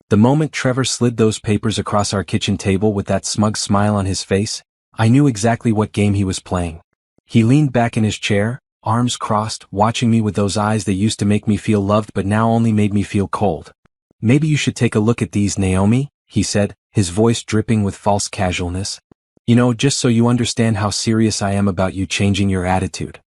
The moment Trevor slid those papers across our kitchen table with that smug smile on his face, I knew exactly what game he was playing. He leaned back in his chair, arms crossed, watching me with those eyes that used to make me feel loved but now only made me feel cold. "Maybe you should take a look at these, Naomi," he said, his voice dripping with false casualness. "You know, just so you understand how serious I am about you changing your attitude."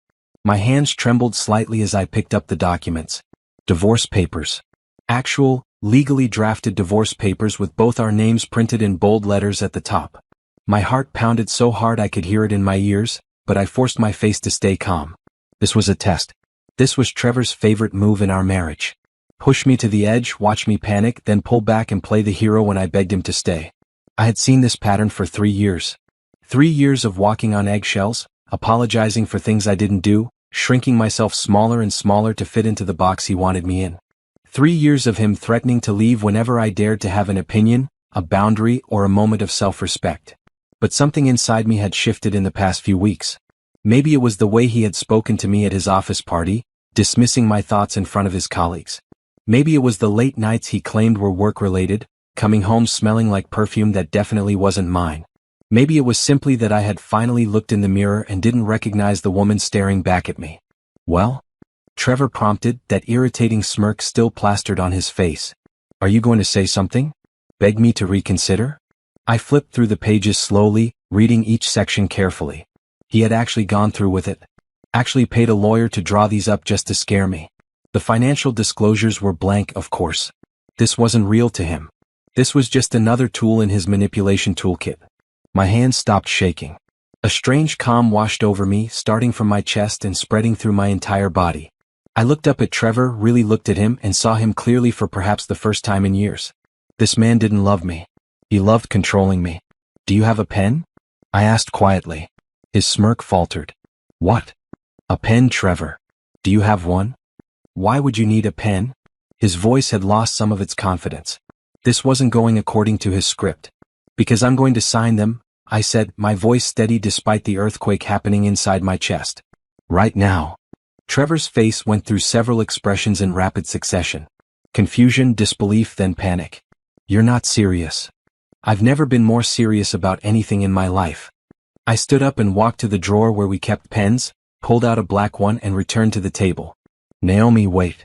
My hands trembled slightly as I picked up the documents. Divorce papers. Actual, legally drafted divorce papers with both our names printed in bold letters at the top. My heart pounded so hard I could hear it in my ears, but I forced my face to stay calm. This was a test. This was Trevor's favorite move in our marriage. Push me to the edge, watch me panic, then pull back and play the hero when I begged him to stay. I had seen this pattern for 3 years. 3 years of walking on eggshells, apologizing for things I didn't do, shrinking myself smaller and smaller to fit into the box he wanted me in. 3 years of him threatening to leave whenever I dared to have an opinion, a boundary, or a moment of self-respect. But something inside me had shifted in the past few weeks. Maybe it was the way he had spoken to me at his office party, dismissing my thoughts in front of his colleagues. Maybe it was the late nights he claimed were work-related, coming home smelling like perfume that definitely wasn't mine. Maybe it was simply that I had finally looked in the mirror and didn't recognize the woman staring back at me. "Well?" Trevor prompted, that irritating smirk still plastered on his face. "Are you going to say something? Beg me to reconsider?" I flipped through the pages slowly, reading each section carefully. He had actually gone through with it. Actually paid a lawyer to draw these up just to scare me. The financial disclosures were blank, of course. This wasn't real to him. This was just another tool in his manipulation toolkit. My hands stopped shaking. A strange calm washed over me, starting from my chest and spreading through my entire body. I looked up at Trevor, really looked at him, and saw him clearly for perhaps the first time in years. This man didn't love me. He loved controlling me. "Do you have a pen?" I asked quietly. His smirk faltered. "What? A pen, Trevor? Do you have one? Why would you need a pen?" His voice had lost some of its confidence. This wasn't going according to his script. "Because I'm going to sign them," I said, my voice steady despite the earthquake happening inside my chest. "Right now." Trevor's face went through several expressions in rapid succession. Confusion, disbelief, then panic. "You're not serious." I've never been more serious about anything in my life. I stood up and walked to the drawer where we kept pens, pulled out a black one and returned to the table. "Naomi, wait."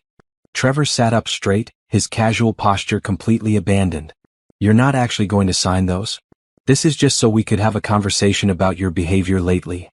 Trevor sat up straight, his casual posture completely abandoned. "You're not actually going to sign those? This is just so we could have a conversation about your behavior lately."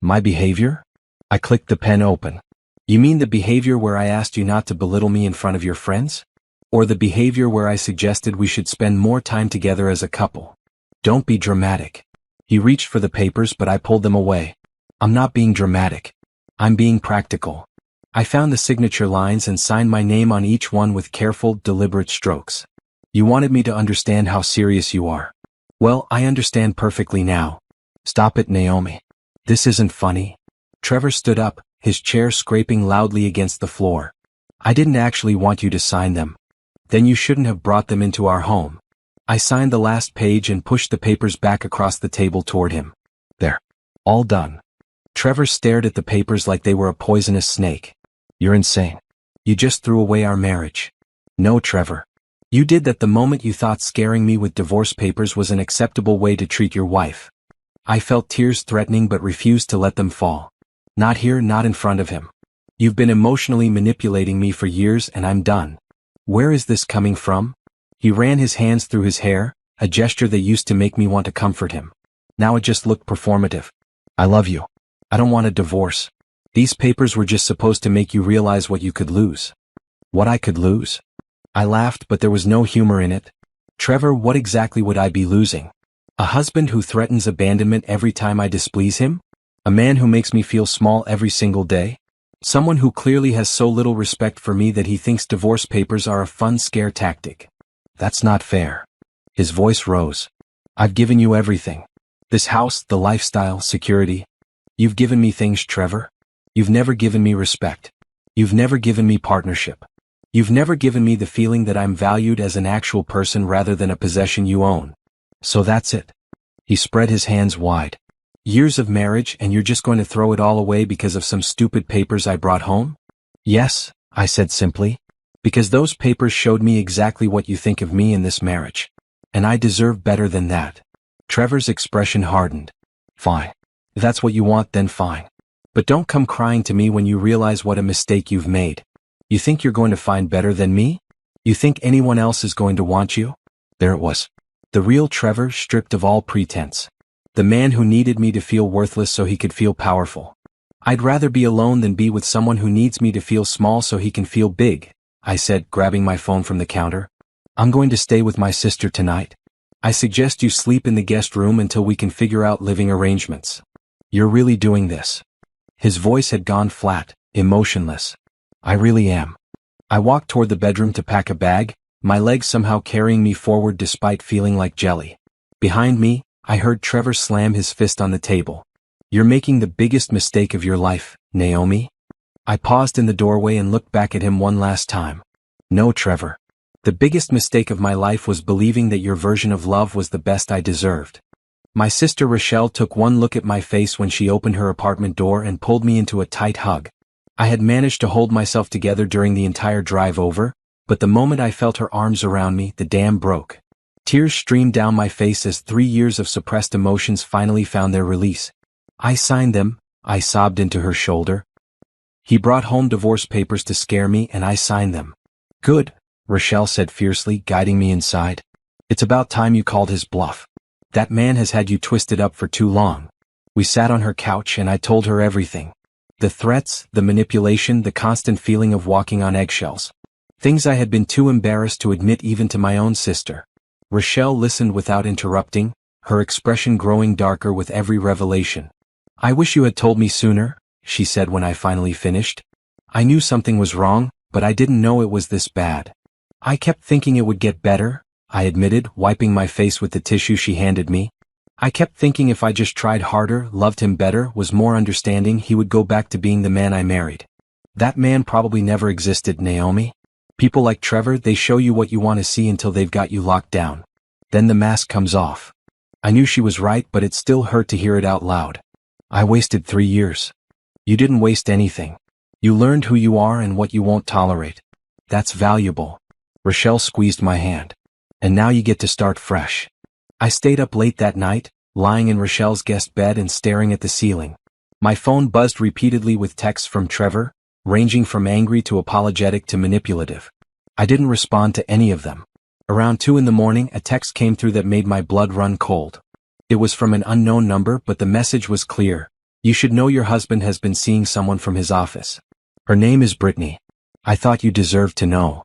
"My behavior?" I clicked the pen open. "You mean the behavior where I asked you not to belittle me in front of your friends? Or the behavior where I suggested we should spend more time together as a couple?" "Don't be dramatic." He reached for the papers but I pulled them away. "I'm not being dramatic. I'm being practical." I found the signature lines and signed my name on each one with careful, deliberate strokes. "You wanted me to understand how serious you are. Well, I understand perfectly now. Stop it, Naomi. This isn't funny." Trevor stood up, his chair scraping loudly against the floor. "I didn't actually want you to sign them. Then you shouldn't have brought them into our home." I signed the last page and pushed the papers back across the table toward him. "There. All done." Trevor stared at the papers like they were a poisonous snake. "You're insane. You just threw away our marriage." "No, Trevor. You did that the moment you thought scaring me with divorce papers was an acceptable way to treat your wife." I felt tears threatening but refused to let them fall. "Not here, not in front of him. You've been emotionally manipulating me for years and I'm done." "Where is this coming from?" He ran his hands through his hair, a gesture that used to make me want to comfort him. Now it just looked performative. "I love you. I don't want a divorce. These papers were just supposed to make you realize what you could lose." "What I could lose?" I laughed, but there was no humor in it. "Trevor, what exactly would I be losing? A husband who threatens abandonment every time I displease him? A man who makes me feel small every single day? Someone who clearly has so little respect for me that he thinks divorce papers are a fun scare tactic. That's not fair." His voice rose. "I've given you everything. This house, the lifestyle, security. You've given me things, Trevor. You've never given me respect. You've never given me partnership. You've never given me the feeling that I'm valued as an actual person rather than a possession you own. So that's it." He spread his hands wide. "Years of marriage and you're just going to throw it all away because of some stupid papers I brought home?" "Yes," I said simply. Because those papers showed me exactly what you think of me in this marriage. And I deserve better than that. Trevor's expression hardened. Fine. If that's what you want, then fine. But don't come crying to me when you realize what a mistake you've made. You think you're going to find better than me? You think anyone else is going to want you? There it was. The real Trevor, stripped of all pretense. The man who needed me to feel worthless so he could feel powerful. I'd rather be alone than be with someone who needs me to feel small so he can feel big, I said, grabbing my phone from the counter. I'm going to stay with my sister tonight. I suggest you sleep in the guest room until we can figure out living arrangements. You're really doing this? His voice had gone flat, emotionless. I really am. I walked toward the bedroom to pack a bag, my legs somehow carrying me forward despite feeling like jelly. Behind me, I heard Trevor slam his fist on the table. You're making the biggest mistake of your life, Naomi. I paused in the doorway and looked back at him one last time. No, Trevor. The biggest mistake of my life was believing that your version of love was the best I deserved. My sister Rochelle took one look at my face when she opened her apartment door and pulled me into a tight hug. I had managed to hold myself together during the entire drive over, but the moment I felt her arms around me, the dam broke. Tears streamed down my face as 3 years of suppressed emotions finally found their release. I signed them, I sobbed into her shoulder. He brought home divorce papers to scare me and I signed them. Good, Rochelle said fiercely, guiding me inside. It's about time you called his bluff. That man has had you twisted up for too long. We sat on her couch and I told her everything. The threats, the manipulation, the constant feeling of walking on eggshells. Things I had been too embarrassed to admit even to my own sister. Rochelle listened without interrupting, her expression growing darker with every revelation. I wish you had told me sooner, she said when I finally finished. I knew something was wrong, but I didn't know it was this bad. I kept thinking it would get better, I admitted, wiping my face with the tissue she handed me. I kept thinking if I just tried harder, loved him better, was more understanding, he would go back to being the man I married. That man probably never existed, Naomi. People like Trevor, they show you what you want to see until they've got you locked down. Then the mask comes off. I knew she was right, but it still hurt to hear it out loud. I wasted 3 years. You didn't waste anything. You learned who you are and what you won't tolerate. That's valuable. Rochelle squeezed my hand. And now you get to start fresh. I stayed up late that night, lying in Rochelle's guest bed and staring at the ceiling. My phone buzzed repeatedly with texts from Trevor, ranging from angry to apologetic to manipulative. I didn't respond to any of them. Around 2 in the morning, a text came through that made my blood run cold. It was from an unknown number, but the message was clear. You should know your husband has been seeing someone from his office. Her name is Brittany. I thought you deserved to know.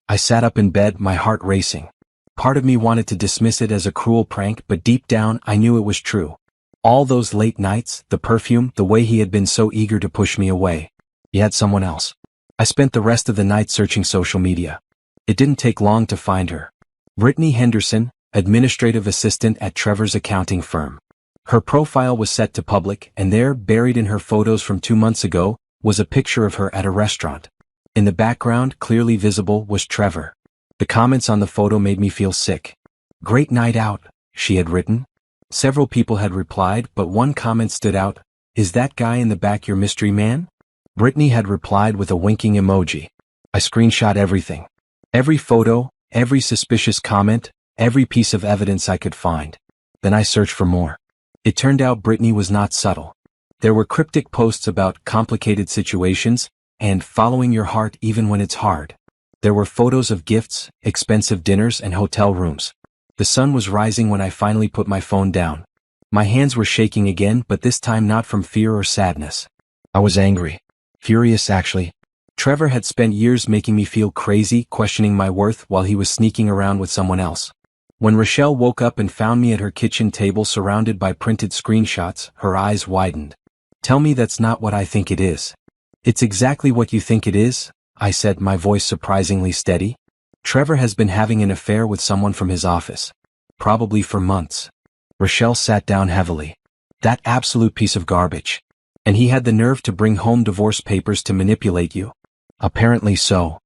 I sat up in bed, my heart racing. Part of me wanted to dismiss it as a cruel prank, but deep down I knew it was true. All those late nights, the perfume, the way he had been so eager to push me away. He had someone else. I spent the rest of the night searching social media. It didn't take long to find her. Brittany Henderson, administrative assistant at Trevor's accounting firm. Her profile was set to public, and there, buried in her photos from 2 months ago, was a picture of her at a restaurant. In the background, clearly visible, was Trevor. The comments on the photo made me feel sick. Great night out, she had written. Several people had replied, but one comment stood out. Is that guy in the back your mystery man? Brittany had replied with a winking emoji. I screenshot everything. Every photo, every suspicious comment, every piece of evidence I could find. Then I searched for more. It turned out Brittany was not subtle. There were cryptic posts about complicated situations and following your heart even when it's hard. There were photos of gifts, expensive dinners, and hotel rooms. The sun was rising when I finally put my phone down. My hands were shaking again, but this time not from fear or sadness. I was angry. Furious, actually. Trevor had spent years making me feel crazy, questioning my worth while he was sneaking around with someone else. When Rochelle woke up and found me at her kitchen table surrounded by printed screenshots, her eyes widened. Tell me that's not what I think it is. It's exactly what you think it is, I said, my voice surprisingly steady. Trevor has been having an affair with someone from his office. Probably for months. Rochelle sat down heavily. That absolute piece of garbage. And he had the nerve to bring home divorce papers to manipulate you? Apparently so.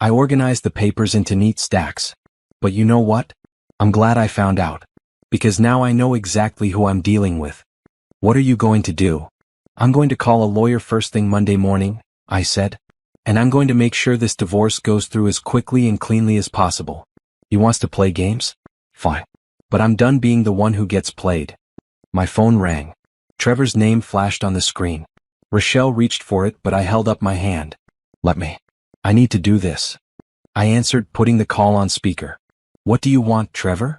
I organized the papers into neat stacks. But you know what? I'm glad I found out. Because now I know exactly who I'm dealing with. What are you going to do? I'm going to call a lawyer first thing Monday morning, I said. And I'm going to make sure this divorce goes through as quickly and cleanly as possible. He wants to play games? Fine. But I'm done being the one who gets played. My phone rang. Trevor's name flashed on the screen. Rochelle reached for it, but I held up my hand. Let me. I need to do this. I answered, putting the call on speaker. What do you want, Trevor?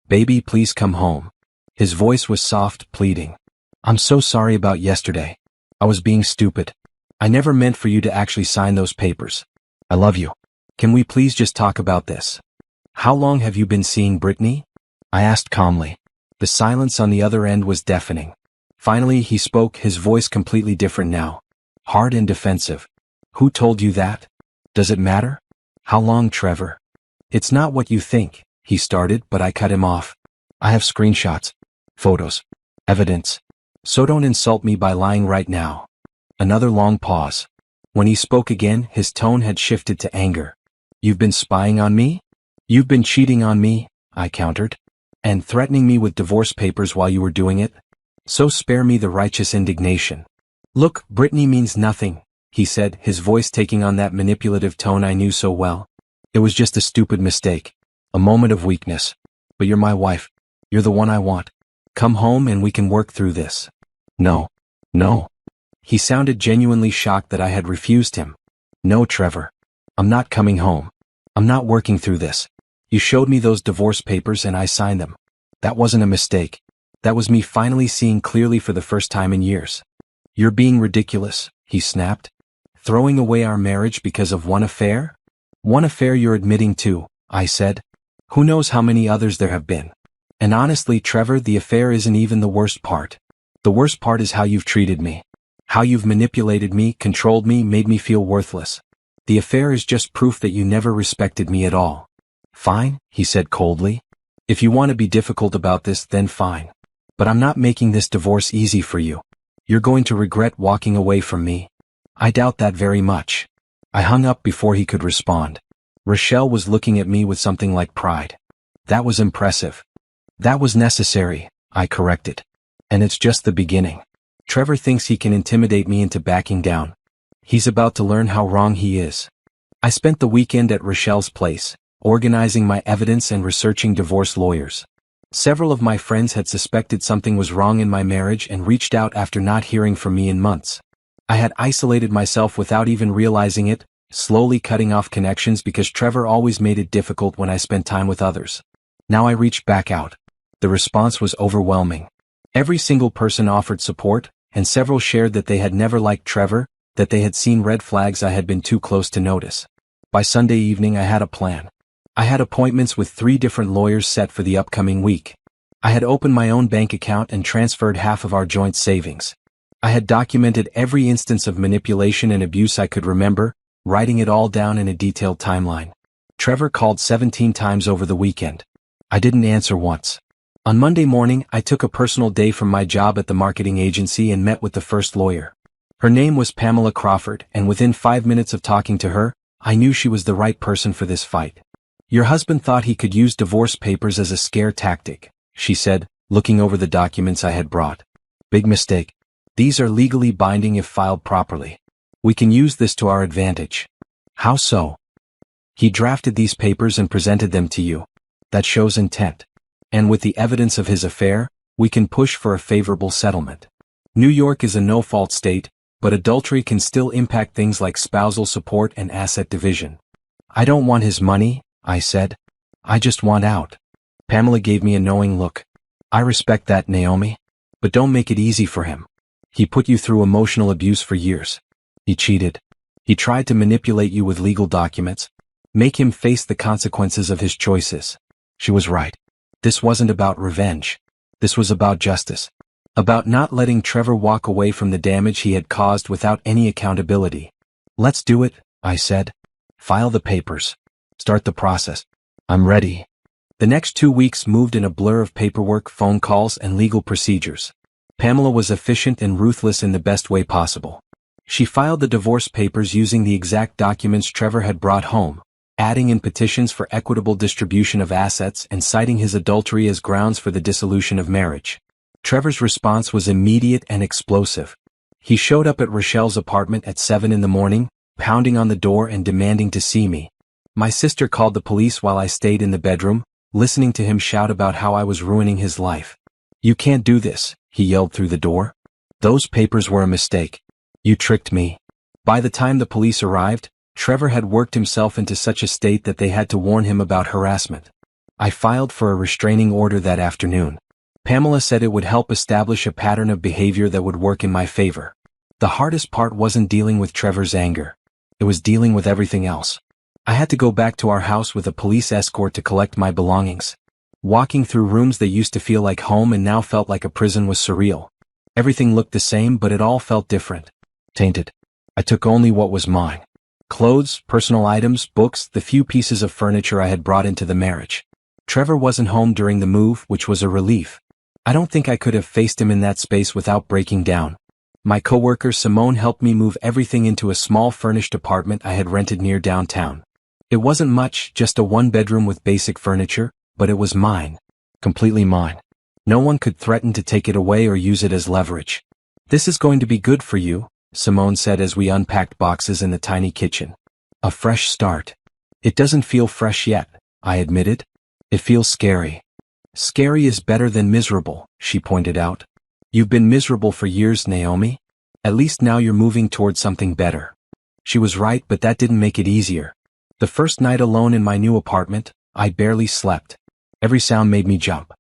Baby, please come home. His voice was soft, pleading. I'm so sorry about yesterday. I was being stupid. I never meant for you to actually sign those papers. I love you. Can we please just talk about this? How long have you been seeing Brittany? I asked calmly. The silence on the other end was deafening. Finally, he spoke, his voice completely different now. Hard and defensive. Who told you that? Does it matter? How long, Trevor? It's not what you think, he started, but I cut him off. I have screenshots, photos, evidence. So don't insult me by lying right now. Another long pause. When he spoke again, his tone had shifted to anger. You've been spying on me? You've been cheating on me, I countered. And threatening me with divorce papers while you were doing it? So spare me the righteous indignation. Look, Brittany means nothing, he said, his voice taking on that manipulative tone I knew so well. It was just a stupid mistake. A moment of weakness. But you're my wife. You're the one I want. Come home and we can work through this. No. No. He sounded genuinely shocked that I had refused him. No, Trevor. I'm not coming home. I'm not working through this. You showed me those divorce papers and I signed them. That wasn't a mistake. That was me finally seeing clearly for the first time in years. You're being ridiculous, he snapped. Throwing away our marriage because of one affair? One affair you're admitting to, I said. Who knows how many others there have been. And honestly, Trevor, the affair isn't even the worst part. The worst part is how you've treated me. How you've manipulated me, controlled me, made me feel worthless. The affair is just proof that you never respected me at all. Fine, he said coldly. If you want to be difficult about this, then fine. But I'm not making this divorce easy for you. You're going to regret walking away from me. I doubt that very much. I hung up before he could respond. Rochelle was looking at me with something like pride. That was impressive. That was necessary, I corrected. And it's just the beginning. Trevor thinks he can intimidate me into backing down. He's about to learn how wrong he is. I spent the weekend at Rochelle's place, organizing my evidence and researching divorce lawyers. Several of my friends had suspected something was wrong in my marriage and reached out after not hearing from me in months. I had isolated myself without even realizing it, slowly cutting off connections because Trevor always made it difficult when I spent time with others. Now I reached back out. The response was overwhelming. Every single person offered support, and several shared that they had never liked Trevor, that they had seen red flags I had been too close to notice. By Sunday evening I had a plan. I had appointments with 3 different lawyers set for the upcoming week. I had opened my own bank account and transferred half of our joint savings. I had documented every instance of manipulation and abuse I could remember, writing it all down in a detailed timeline. Trevor called 17 times over the weekend. I didn't answer once. On Monday morning, I took a personal day from my job at the marketing agency and met with the first lawyer. Her name was Pamela Crawford, and within 5 minutes of talking to her, I knew she was the right person for this fight. Your husband thought he could use divorce papers as a scare tactic, she said, looking over the documents I had brought. Big mistake. These are legally binding if filed properly. We can use this to our advantage. How so? He drafted these papers and presented them to you. That shows intent. And with the evidence of his affair, we can push for a favorable settlement. New York is a no-fault state, but adultery can still impact things like spousal support and asset division. I don't want his money, I said. I just want out. Pamela gave me a knowing look. I respect that, Naomi. But don't make it easy for him. He put you through emotional abuse for years. He cheated. He tried to manipulate you with legal documents, make him face the consequences of his choices. She was right. This wasn't about revenge. This was about justice. About not letting Trevor walk away from the damage he had caused without any accountability. Let's do it, I said. File the papers. Start the process. I'm ready. The next 2 weeks moved in a blur of paperwork, phone calls, and legal procedures. Pamela was efficient and ruthless in the best way possible. She filed the divorce papers using the exact documents Trevor had brought home, adding in petitions for equitable distribution of assets and citing his adultery as grounds for the dissolution of marriage. Trevor's response was immediate and explosive. He showed up at Rochelle's apartment at 7 in the morning, pounding on the door and demanding to see me. My sister called the police while I stayed in the bedroom, listening to him shout about how I was ruining his life. "You can't do this," he yelled through the door. "Those papers were a mistake. You tricked me." By the time the police arrived, Trevor had worked himself into such a state that they had to warn him about harassment. I filed for a restraining order that afternoon. Pamela said it would help establish a pattern of behavior that would work in my favor. The hardest part wasn't dealing with Trevor's anger. It was dealing with everything else. I had to go back to our house with a police escort to collect my belongings. Walking through rooms that used to feel like home and now felt like a prison was surreal. Everything looked the same, but it all felt different. Tainted. I took only what was mine. Clothes, personal items, books, the few pieces of furniture I had brought into the marriage. Trevor wasn't home during the move, which was a relief. I don't think I could have faced him in that space without breaking down. My coworker Simone helped me move everything into a small furnished apartment I had rented near downtown. It wasn't much, just a one-bedroom with basic furniture, but it was mine. Completely mine. No one could threaten to take it away or use it as leverage. "This is going to be good for you," Simone said as we unpacked boxes in the tiny kitchen. "A fresh start." "It doesn't feel fresh yet," I admitted. "It feels scary." "Scary is better than miserable," she pointed out. "You've been miserable for years, Naomi. At least now you're moving towards something better." She was right, but that didn't make it easier. The first night alone in my new apartment, I barely slept. Every sound made me jump.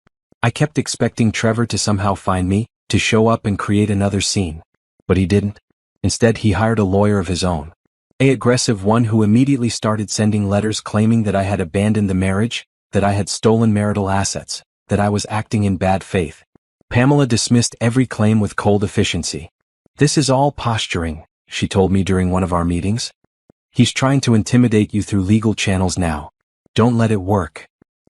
I kept expecting Trevor to somehow find me, to show up and create another scene. But he didn't. Instead, he hired a lawyer of his own. An aggressive one who immediately started sending letters claiming that I had abandoned the marriage, that I had stolen marital assets, that I was acting in bad faith. Pamela dismissed every claim with cold efficiency. "This is all posturing," she told me during one of our meetings. "He's trying to intimidate you through legal channels now. Don't let it work."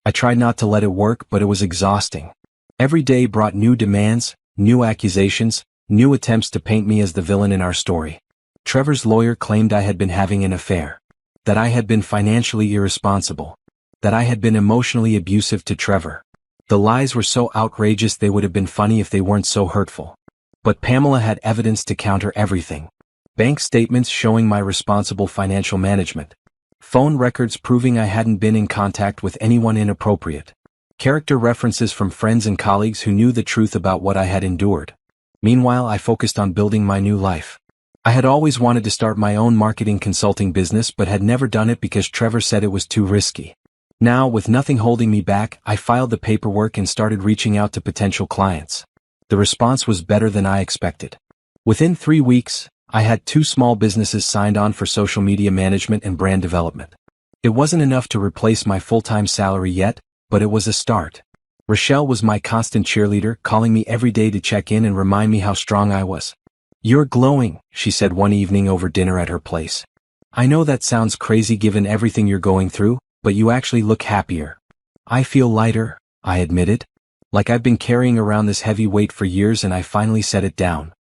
I tried not to let it work, but it was exhausting. Every day brought new demands, new accusations, new attempts to paint me as the villain in our story. Trevor's lawyer claimed I had been having an affair, that I had been financially irresponsible, that I had been emotionally abusive to Trevor. The lies were so outrageous they would have been funny if they weren't so hurtful. But Pamela had evidence to counter everything. Bank statements showing my responsible financial management. Phone records proving I hadn't been in contact with anyone inappropriate. Character references from friends and colleagues who knew the truth about what I had endured. Meanwhile, I focused on building my new life. I had always wanted to start my own marketing consulting business but had never done it because Trevor said it was too risky. Now, with nothing holding me back, I filed the paperwork and started reaching out to potential clients. The response was better than I expected. Within 3 weeks, I had 2 small businesses signed on for social media management and brand development. It wasn't enough to replace my full-time salary yet, but it was a start. Rochelle was my constant cheerleader, calling me every day to check in and remind me how strong I was. "You're glowing," she said one evening over dinner at her place. "I know that sounds crazy given everything you're going through, but you actually look happier." "I feel lighter," I admitted. "Like I've been carrying around this heavy weight for years and I finally set it down."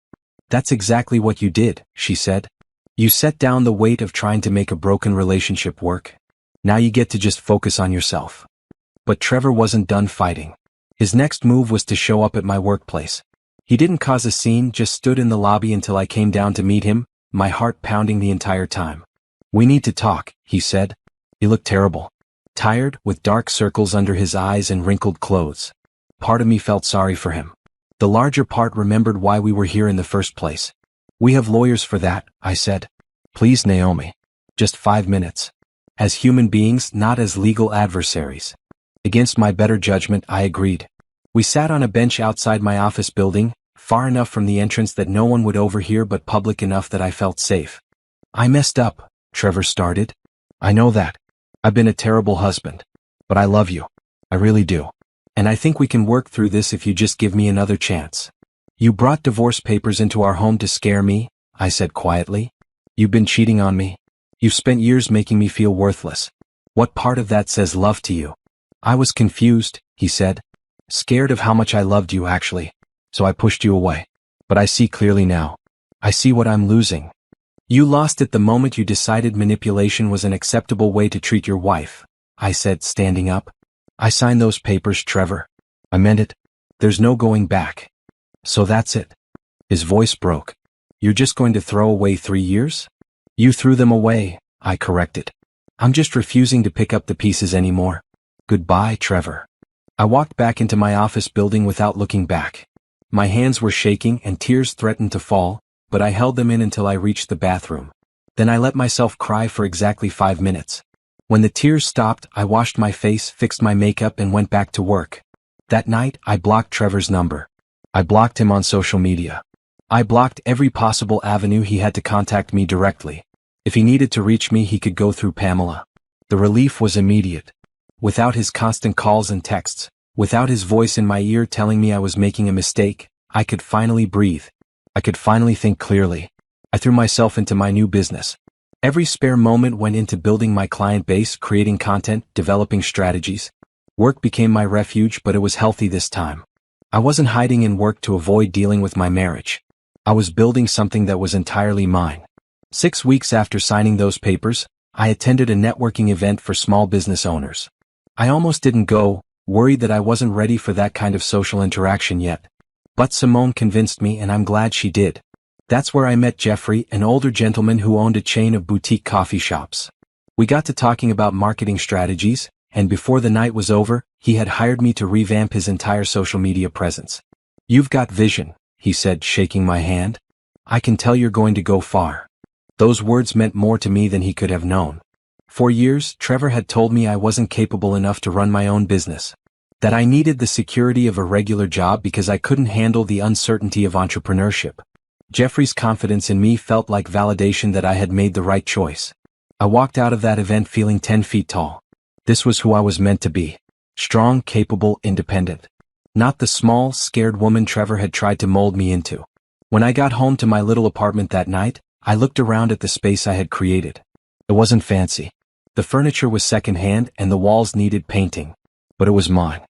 "That's exactly what you did," she said. "You set down the weight of trying to make a broken relationship work. Now you get to just focus on yourself." But Trevor wasn't done fighting. His next move was to show up at my workplace. He didn't cause a scene, just stood in the lobby until I came down to meet him, my heart pounding the entire time. "We need to talk," he said. He looked terrible. Tired, with dark circles under his eyes and wrinkled clothes. Part of me felt sorry for him. The larger part remembered why we were here in the first place. "We have lawyers for that," I said. "Please, Naomi. Just 5 minutes. As human beings, not as legal adversaries." Against my better judgment, I agreed. We sat on a bench outside my office building, far enough from the entrance that no one would overhear but public enough that I felt safe. "I messed up," Trevor started. "I know that. I've been a terrible husband. But I love you. I really do. And I think we can work through this if you just give me another chance." "You brought divorce papers into our home to scare me," I said quietly. "You've been cheating on me. You've spent years making me feel worthless. What part of that says love to you?" "I was confused," he said. "Scared of how much I loved you, actually. So I pushed you away. But I see clearly now. I see what I'm losing." "You lost it the moment you decided manipulation was an acceptable way to treat your wife," I said, standing up. "I signed those papers, Trevor. I meant it. There's no going back. So that's it." His voice broke. "You're just going to throw away 3 years? You threw them away, I corrected. I'm just refusing to pick up the pieces anymore. Goodbye, Trevor. I walked back into my office building without looking back. My hands were shaking and tears threatened to fall, but I held them in until I reached the bathroom. Then I let myself cry for exactly 5 minutes. When the tears stopped, I washed my face, fixed my makeup, and went back to work. That night, I blocked Trevor's number. I blocked him on social media. I blocked every possible avenue he had to contact me directly. If he needed to reach me, he could go through Pamela. The relief was immediate. Without his constant calls and texts, without his voice in my ear telling me I was making a mistake, I could finally breathe. I could finally think clearly. I threw myself into my new business. Every spare moment went into building my client base, creating content, developing strategies. Work became my refuge, but it was healthy this time. I wasn't hiding in work to avoid dealing with my marriage. I was building something that was entirely mine. 6 weeks after signing those papers, I attended a networking event for small business owners. I almost didn't go, worried that I wasn't ready for that kind of social interaction yet. But Simone convinced me, and I'm glad she did. That's where I met Jeffrey, an older gentleman who owned a chain of boutique coffee shops. We got to talking about marketing strategies, and before the night was over, he had hired me to revamp his entire social media presence. "You've got vision," he said, shaking my hand. "I can tell you're going to go far." Those words meant more to me than he could have known. For years, Trevor had told me I wasn't capable enough to run my own business. That I needed the security of a regular job because I couldn't handle the uncertainty of entrepreneurship. Jeffrey's confidence in me felt like validation that I had made the right choice. I walked out of that event feeling 10 feet tall. This was who I was meant to be. Strong, capable, independent. Not the small, scared woman Trevor had tried to mold me into. When I got home to my little apartment that night, I looked around at the space I had created. It wasn't fancy. The furniture was secondhand and the walls needed painting. But it was mine.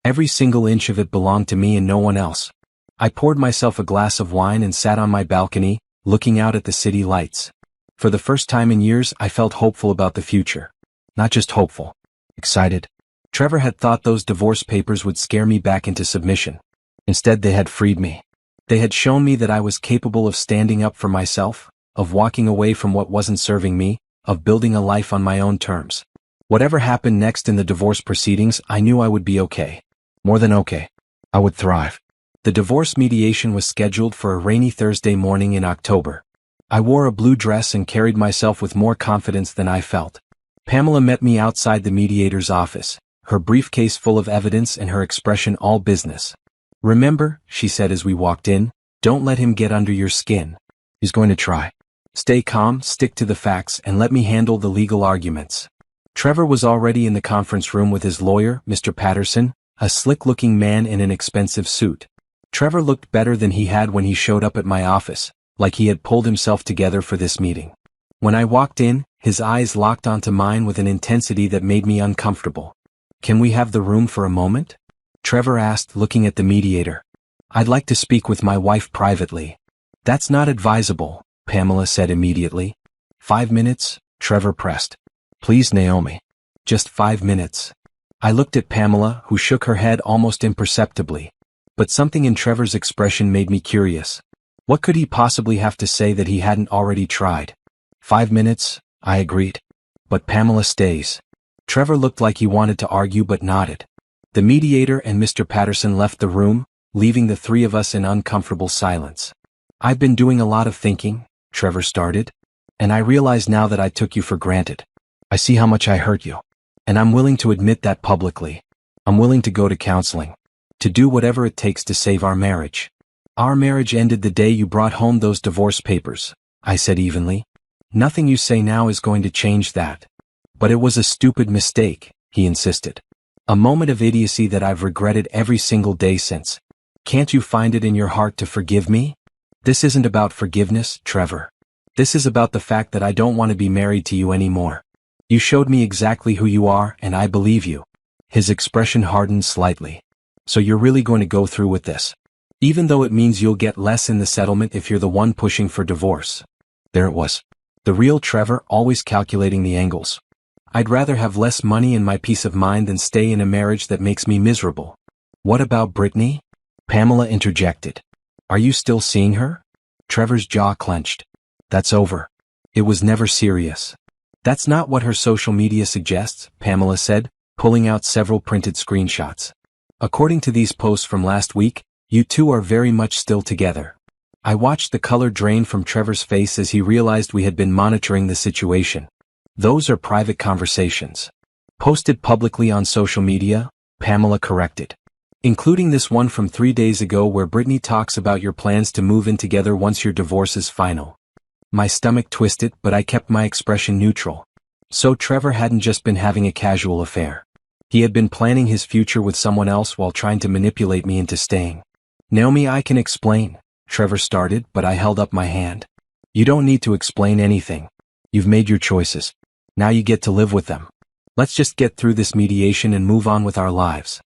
Every single inch of it belonged to me and no one else. I poured myself a glass of wine and sat on my balcony, looking out at the city lights. For the first time in years, I felt hopeful about the future. Not just hopeful. Excited. Trevor had thought those divorce papers would scare me back into submission. Instead, they had freed me. They had shown me that I was capable of standing up for myself, of walking away from what wasn't serving me, of building a life on my own terms. Whatever happened next in the divorce proceedings, I knew I would be okay. More than okay. I would thrive. The divorce mediation was scheduled for a rainy Thursday morning in October. I wore a blue dress and carried myself with more confidence than I felt. Pamela met me outside the mediator's office, her briefcase full of evidence and her expression all business. "Remember," she said as we walked in, "don't let him get under your skin. He's going to try. Stay calm, stick to the facts, and let me handle the legal arguments." Trevor was already in the conference room with his lawyer, Mr. Patterson, a slick-looking man in an expensive suit. Trevor looked better than he had when he showed up at my office, like he had pulled himself together for this meeting. When I walked in, his eyes locked onto mine with an intensity that made me uncomfortable. "Can we have the room for a moment?" Trevor asked, looking at the mediator. "I'd like to speak with my wife privately." "That's not advisable," Pamela said immediately. "5 minutes?" Trevor pressed. "Please, Naomi. Just 5 minutes." I looked at Pamela, who shook her head almost imperceptibly. But something in Trevor's expression made me curious. What could he possibly have to say that he hadn't already tried? 5 minutes, I agreed. But Pamela stays. Trevor looked like he wanted to argue but nodded. The mediator and Mr. Patterson left the room, leaving the three of us in uncomfortable silence. "I've been doing a lot of thinking," Trevor started. "And I realize now that I took you for granted. I see how much I hurt you. And I'm willing to admit that publicly. I'm willing to go to counseling. To do whatever it takes to save our marriage." "Our marriage ended the day you brought home those divorce papers," I said evenly. "Nothing you say now is going to change that." "But it was a stupid mistake," he insisted. "A moment of idiocy that I've regretted every single day since. Can't you find it in your heart to forgive me?" "This isn't about forgiveness, Trevor. This is about the fact that I don't want to be married to you anymore. You showed me exactly who you are, and I believe you." His expression hardened slightly. "So you're really going to go through with this? Even though it means you'll get less in the settlement if you're the one pushing for divorce." There it was. The real Trevor, always calculating the angles. "I'd rather have less money and my peace of mind than stay in a marriage that makes me miserable." "What about Brittany?" Pamela interjected. "Are you still seeing her?" Trevor's jaw clenched. "That's over. It was never serious. That's not what her social media suggests, Pamela said, pulling out several printed screenshots. According to these posts from last week, you two are very much still together. I watched the color drain from Trevor's face as he realized we had been monitoring the situation. Those are private conversations. Posted publicly on social media, Pamela corrected. Including this one from 3 days ago where Brittany talks about your plans to move in together once your divorce is final. My stomach twisted, but I kept my expression neutral. So Trevor hadn't just been having a casual affair. He had been planning his future with someone else while trying to manipulate me into staying. Naomi, I can explain, Trevor started, but I held up my hand. You don't need to explain anything. You've made your choices. Now you get to live with them. Let's just get through this mediation and move on with our lives.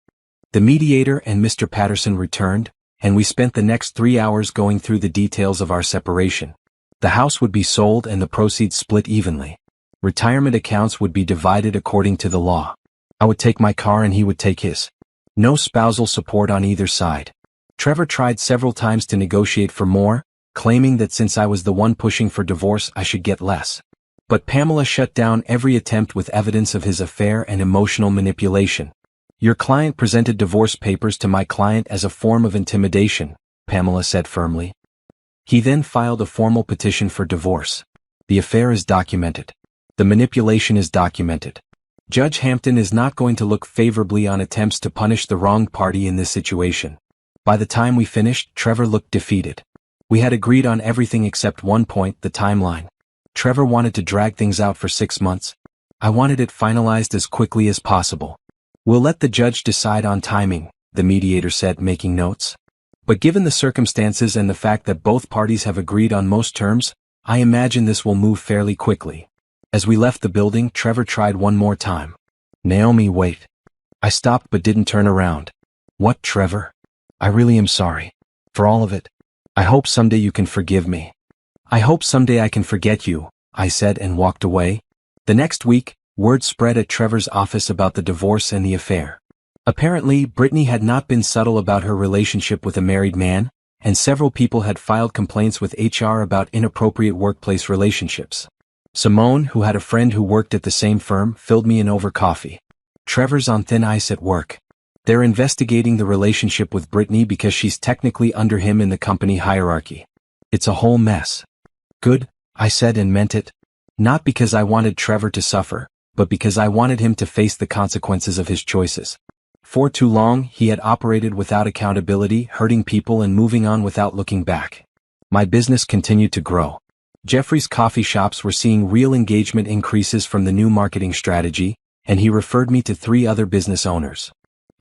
The mediator and Mr. Patterson returned, and we spent the next 3 hours going through the details of our separation. The house would be sold and the proceeds split evenly. Retirement accounts would be divided according to the law. I would take my car and he would take his. No spousal support on either side. Trevor tried several times to negotiate for more, claiming that since I was the one pushing for divorce I should get less. But Pamela shut down every attempt with evidence of his affair and emotional manipulation. Your client presented divorce papers to my client as a form of intimidation, Pamela said firmly. He then filed a formal petition for divorce. The affair is documented. The manipulation is documented. Judge Hampton is not going to look favorably on attempts to punish the wronged party in this situation. By the time we finished, Trevor looked defeated. We had agreed on everything except one point, the timeline. Trevor wanted to drag things out for 6 months. I wanted it finalized as quickly as possible. We'll let the judge decide on timing, the mediator said, making notes. But given the circumstances and the fact that both parties have agreed on most terms, I imagine this will move fairly quickly. As we left the building, Trevor tried one more time. Naomi, wait. I stopped but didn't turn around. What, Trevor? I really am sorry. For all of it. I hope someday you can forgive me. I hope someday I can forget you, I said and walked away. The next week, word spread at Trevor's office about the divorce and the affair. Apparently, Brittany had not been subtle about her relationship with a married man, and several people had filed complaints with HR about inappropriate workplace relationships. Simone, who had a friend who worked at the same firm, filled me in over coffee. Trevor's on thin ice at work. They're investigating the relationship with Brittany because she's technically under him in the company hierarchy. It's a whole mess. Good, I said and meant it. Not because I wanted Trevor to suffer, but because I wanted him to face the consequences of his choices. For too long, he had operated without accountability, hurting people and moving on without looking back. My business continued to grow. Jeffrey's coffee shops were seeing real engagement increases from the new marketing strategy, and he referred me to 3 other business owners.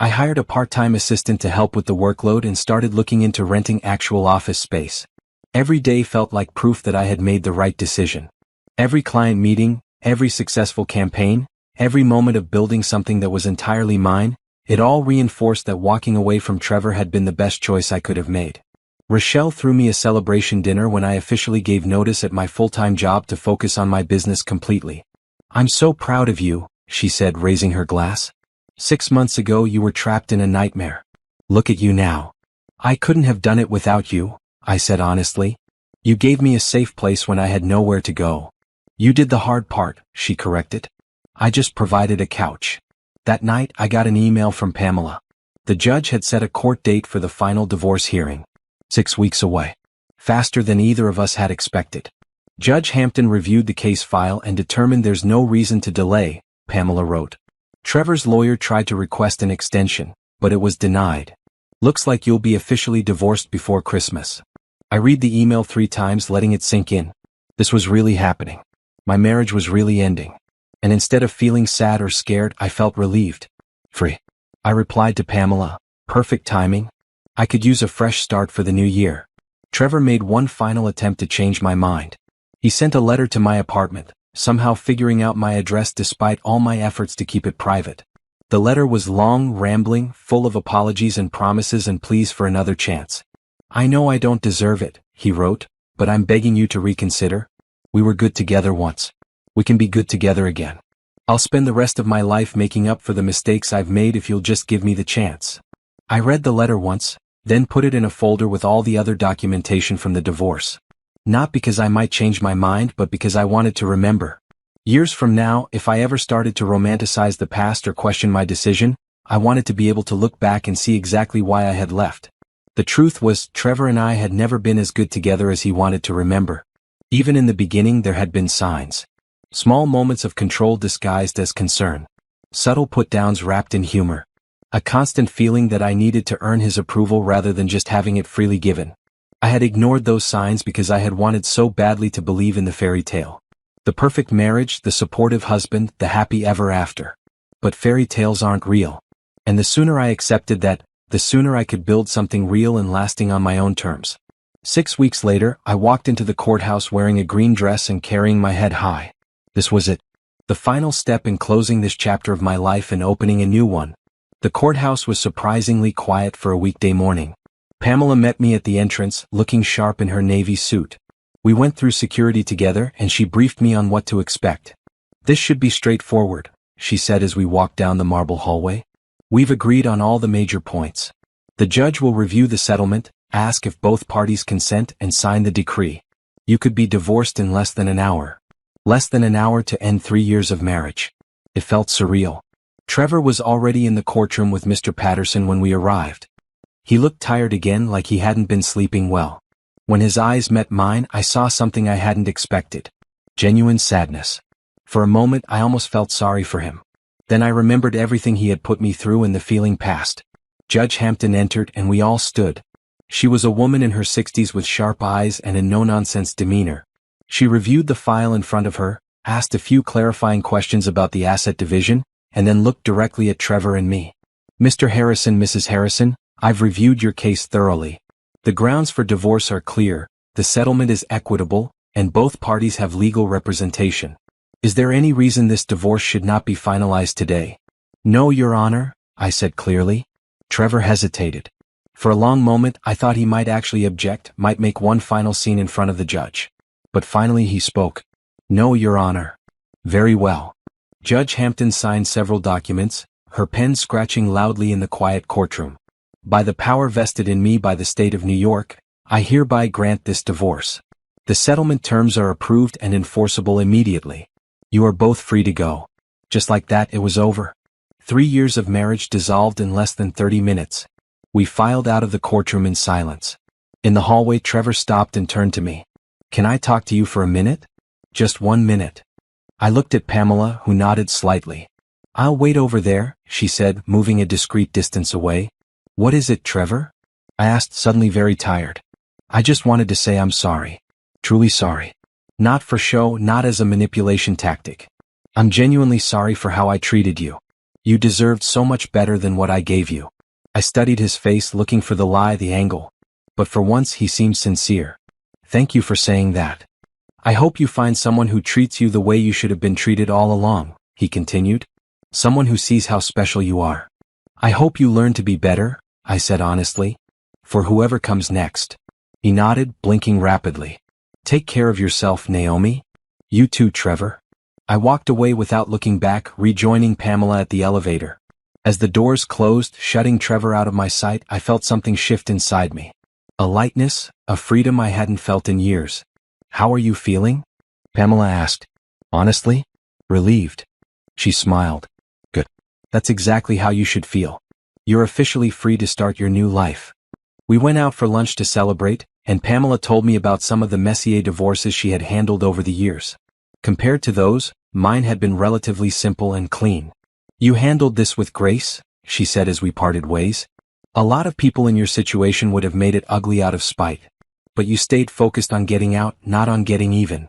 I hired a part-time assistant to help with the workload and started looking into renting actual office space. Every day felt like proof that I had made the right decision. Every client meeting, every successful campaign, every moment of building something that was entirely mine, it all reinforced that walking away from Trevor had been the best choice I could have made. Rochelle threw me a celebration dinner when I officially gave notice at my full-time job to focus on my business completely. I'm so proud of you, she said, raising her glass. 6 months ago you were trapped in a nightmare. Look at you now. I couldn't have done it without you, I said honestly. You gave me a safe place when I had nowhere to go. You did the hard part, she corrected. I just provided a couch. That night I got an email from Pamela. The judge had set a court date for the final divorce hearing. 6 weeks away. Faster than either of us had expected. Judge Hampton reviewed the case file and determined there's no reason to delay, Pamela wrote. Trevor's lawyer tried to request an extension, but it was denied. Looks like you'll be officially divorced before Christmas. I read the email 3 times, letting it sink in. This was really happening. My marriage was really ending. And instead of feeling sad or scared, I felt relieved. Free. I replied to Pamela. Perfect timing. I could use a fresh start for the new year. Trevor made one final attempt to change my mind. He sent a letter to my apartment, somehow figuring out my address despite all my efforts to keep it private. The letter was long, rambling, full of apologies and promises and pleas for another chance. I know I don't deserve it, he wrote, but I'm begging you to reconsider. We were good together once. We can be good together again. I'll spend the rest of my life making up for the mistakes I've made if you'll just give me the chance. I read the letter once, then put it in a folder with all the other documentation from the divorce. Not because I might change my mind, but because I wanted to remember. Years from now, if I ever started to romanticize the past or question my decision, I wanted to be able to look back and see exactly why I had left. The truth was, Trevor and I had never been as good together as he wanted to remember. Even in the beginning there had been signs. Small moments of control disguised as concern. Subtle put-downs wrapped in humor. A constant feeling that I needed to earn his approval rather than just having it freely given. I had ignored those signs because I had wanted so badly to believe in the fairy tale. The perfect marriage, the supportive husband, the happy ever after. But fairy tales aren't real. And the sooner I accepted that, the sooner I could build something real and lasting on my own terms. 6 weeks later, I walked into the courthouse wearing a green dress and carrying my head high. This was it. The final step in closing this chapter of my life and opening a new one. The courthouse was surprisingly quiet for a weekday morning. Pamela met me at the entrance, looking sharp in her navy suit. We went through security together and she briefed me on what to expect. "This should be straightforward," she said as we walked down the marble hallway. "We've agreed on all the major points. The judge will review the settlement, ask if both parties consent and sign the decree. You could be divorced in less than an hour. Less than an hour to end 3 years of marriage." It felt surreal. Trevor was already in the courtroom with Mr. Patterson when we arrived. He looked tired again, like he hadn't been sleeping well. When his eyes met mine, I saw something I hadn't expected. Genuine sadness. For a moment I almost felt sorry for him. Then I remembered everything he had put me through and the feeling passed. Judge Hampton entered and we all stood. She was a woman in her 60s with sharp eyes and a no-nonsense demeanor. She reviewed the file in front of her, asked a few clarifying questions about the asset division, and then looked directly at Trevor and me. "Mr. Harrison, Mrs. Harrison, I've reviewed your case thoroughly. The grounds for divorce are clear, the settlement is equitable, and both parties have legal representation. Is there any reason this divorce should not be finalized today?" "No, Your Honor," I said clearly. Trevor hesitated. For a long moment I thought he might actually object, might make one final scene in front of the judge. But finally he spoke. "No, Your Honor." "Very well." Judge Hampton signed several documents, her pen scratching loudly in the quiet courtroom. "By the power vested in me by the state of New York, I hereby grant this divorce. The settlement terms are approved and enforceable immediately. You are both free to go." Just like that, it was over. 3 years of marriage dissolved in less than 30 minutes. We filed out of the courtroom in silence. In the hallway, Trevor stopped and turned to me. "Can I talk to you for a minute?" "Just 1 minute." I looked at Pamela, who nodded slightly. "I'll wait over there," she said, moving a discreet distance away. "What is it, Trevor?" I asked, suddenly very tired. "I just wanted to say I'm sorry. Truly sorry. Not for show, not as a manipulation tactic. I'm genuinely sorry for how I treated you. You deserved so much better than what I gave you." I studied his face, looking for the lie, the angle. But for once he seemed sincere. "Thank you for saying that. I hope you find someone who treats you the way you should have been treated all along," he continued. "Someone who sees how special you are. I hope you learn to be better," I said honestly. "For whoever comes next." He nodded, blinking rapidly. "Take care of yourself, Naomi." "You too, Trevor." I walked away without looking back, rejoining Pamela at the elevator. As the doors closed, shutting Trevor out of my sight, I felt something shift inside me. A lightness, a freedom I hadn't felt in years. "How are you feeling?" Pamela asked. "Honestly? Relieved." She smiled. "Good. That's exactly how you should feel. You're officially free to start your new life." We went out for lunch to celebrate, and Pamela told me about some of the Messier divorces she had handled over the years. Compared to those, mine had been relatively simple and clean. "You handled this with grace," she said as we parted ways. "A lot of people in your situation would have made it ugly out of spite. But you stayed focused on getting out, not on getting even."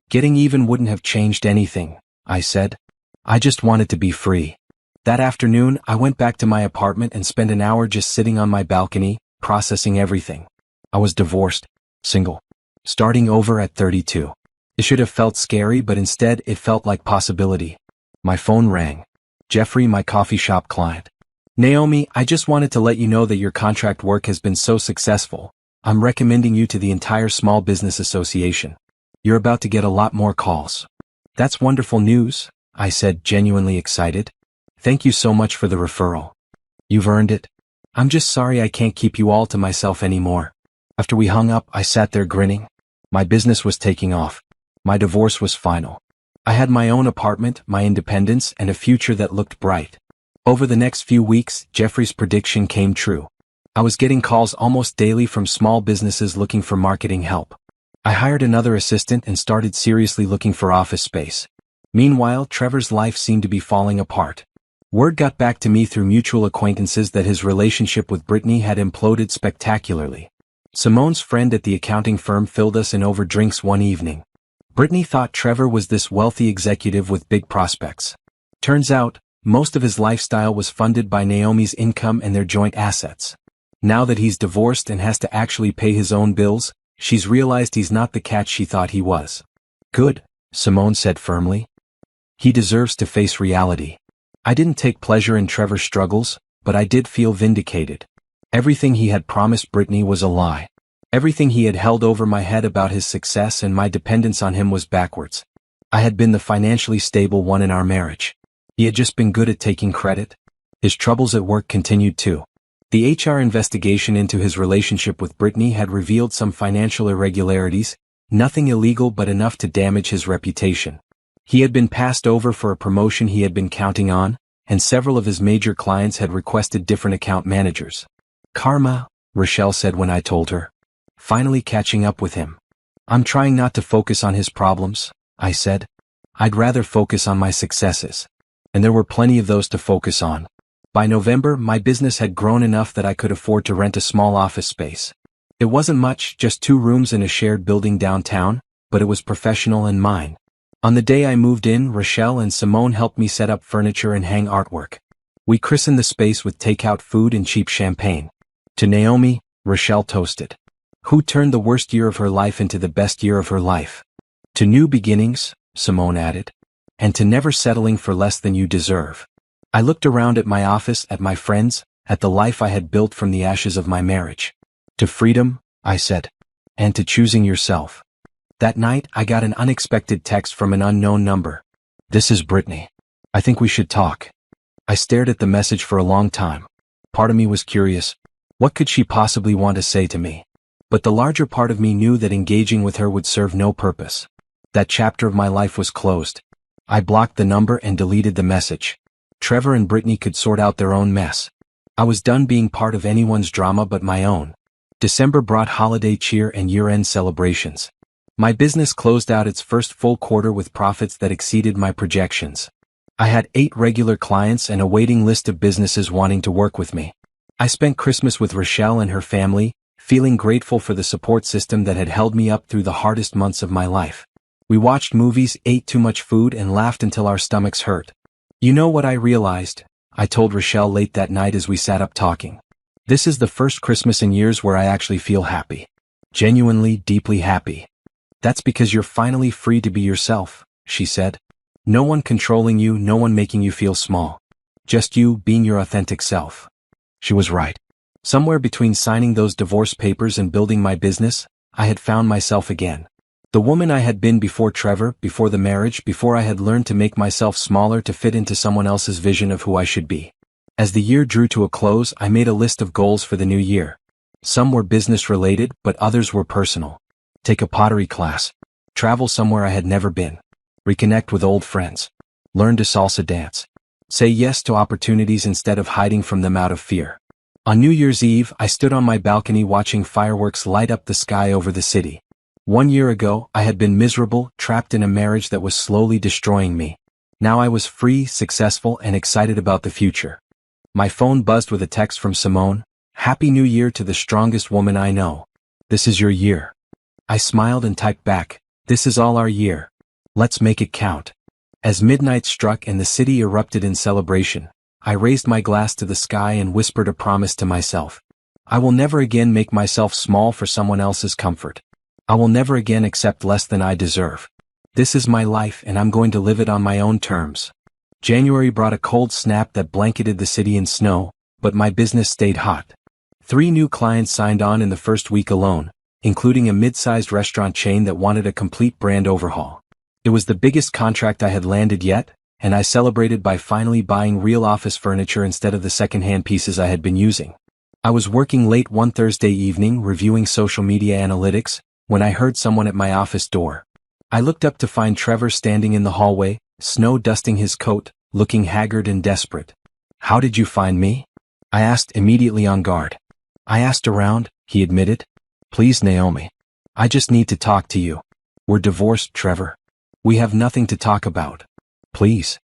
"Getting even wouldn't have changed anything," I said. "I just wanted to be free." That afternoon, I went back to my apartment and spent an hour just sitting on my balcony, processing everything. I was divorced, single, starting over at 32. It should have felt scary, but instead it felt like possibility. My phone rang. Jeffrey, my coffee shop client. "Naomi, I just wanted to let you know that your contract work has been so successful. I'm recommending you to the entire Small Business Association. You're about to get a lot more calls." "That's wonderful news," I said, genuinely excited. "Thank you so much for the referral. You've earned it. I'm just sorry I can't keep you all to myself anymore." After we hung up, I sat there grinning. My business was taking off. My divorce was final. I had my own apartment, my independence, and a future that looked bright. Over the next few weeks, Jeffrey's prediction came true. I was getting calls almost daily from small businesses looking for marketing help. I hired another assistant and started seriously looking for office space. Meanwhile, Trevor's life seemed to be falling apart. Word got back to me through mutual acquaintances that his relationship with Brittany had imploded spectacularly. Simone's friend at the accounting firm filled us in over drinks one evening. Brittany thought Trevor was this wealthy executive with big prospects. Turns out, most of his lifestyle was funded by Naomi's income and their joint assets. Now that he's divorced and has to actually pay his own bills, she's realized he's not the catch she thought he was. Good, Simone said firmly. He deserves to face reality. I didn't take pleasure in Trevor's struggles, but I did feel vindicated. Everything he had promised Brittany was a lie. Everything he had held over my head about his success and my dependence on him was backwards. I had been the financially stable one in our marriage. He had just been good at taking credit. His troubles at work continued too. The HR investigation into his relationship with Brittany had revealed some financial irregularities, nothing illegal but enough to damage his reputation. He had been passed over for a promotion he had been counting on, and several of his major clients had requested different account managers. Karma, Rochelle said when I told her. Finally catching up with him. I'm trying not to focus on his problems, I said. I'd rather focus on my successes. And there were plenty of those to focus on. By November, my business had grown enough that I could afford to rent a small office space. It wasn't much, just 2 rooms in a shared building downtown, but it was professional and mine. On the day I moved in, Rochelle and Simone helped me set up furniture and hang artwork. We christened the space with takeout food and cheap champagne. To Naomi, Rochelle toasted. Who turned the worst year of her life into the best year of her life? To new beginnings, Simone added. And to never settling for less than you deserve. I looked around at my office, at my friends, at the life I had built from the ashes of my marriage. To freedom, I said. And to choosing yourself. That night, I got an unexpected text from an unknown number. This is Brittany. I think we should talk. I stared at the message for a long time. Part of me was curious. What could she possibly want to say to me? But the larger part of me knew that engaging with her would serve no purpose. That chapter of my life was closed. I blocked the number and deleted the message. Trevor and Brittany could sort out their own mess. I was done being part of anyone's drama but my own. December brought holiday cheer and year-end celebrations. My business closed out its first full quarter with profits that exceeded my projections. I had 8 regular clients and a waiting list of businesses wanting to work with me. I spent Christmas with Rochelle and her family, feeling grateful for the support system that had held me up through the hardest months of my life. We watched movies, ate too much food, and laughed until our stomachs hurt. You know what I realized? I told Rochelle late that night as we sat up talking. This is the first Christmas in years where I actually feel happy. Genuinely, deeply happy. That's because you're finally free to be yourself, she said. No one controlling you, no one making you feel small. Just you being your authentic self. She was right. Somewhere between signing those divorce papers and building my business, I had found myself again. The woman I had been before Trevor, before the marriage, before I had learned to make myself smaller to fit into someone else's vision of who I should be. As the year drew to a close, I made a list of goals for the new year. Some were business-related, but others were personal. Take a pottery class. Travel somewhere I had never been. Reconnect with old friends. Learn to salsa dance. Say yes to opportunities instead of hiding from them out of fear. On New Year's Eve, I stood on my balcony watching fireworks light up the sky over the city. 1 year ago, I had been miserable, trapped in a marriage that was slowly destroying me. Now I was free, successful, and excited about the future. My phone buzzed with a text from Simone. Happy New Year to the strongest woman I know. This is your year. I smiled and typed back, this is all our year. Let's make it count. As midnight struck and the city erupted in celebration, I raised my glass to the sky and whispered a promise to myself. I will never again make myself small for someone else's comfort. I will never again accept less than I deserve. This is my life and I'm going to live it on my own terms. January brought a cold snap that blanketed the city in snow, but my business stayed hot. 3 new clients signed on in the first week alone, including a mid-sized restaurant chain that wanted a complete brand overhaul. It was the biggest contract I had landed yet, and I celebrated by finally buying real office furniture instead of the second-hand pieces I had been using. I was working late one Thursday evening reviewing social media analytics, when I heard someone at my office door. I looked up to find Trevor standing in the hallway, snow dusting his coat, looking haggard and desperate. "How did you find me?" I asked, immediately on guard. "I asked around," he admitted. "Please, Naomi. I just need to talk to you. We're divorced, Trevor. We have nothing to talk about. Please."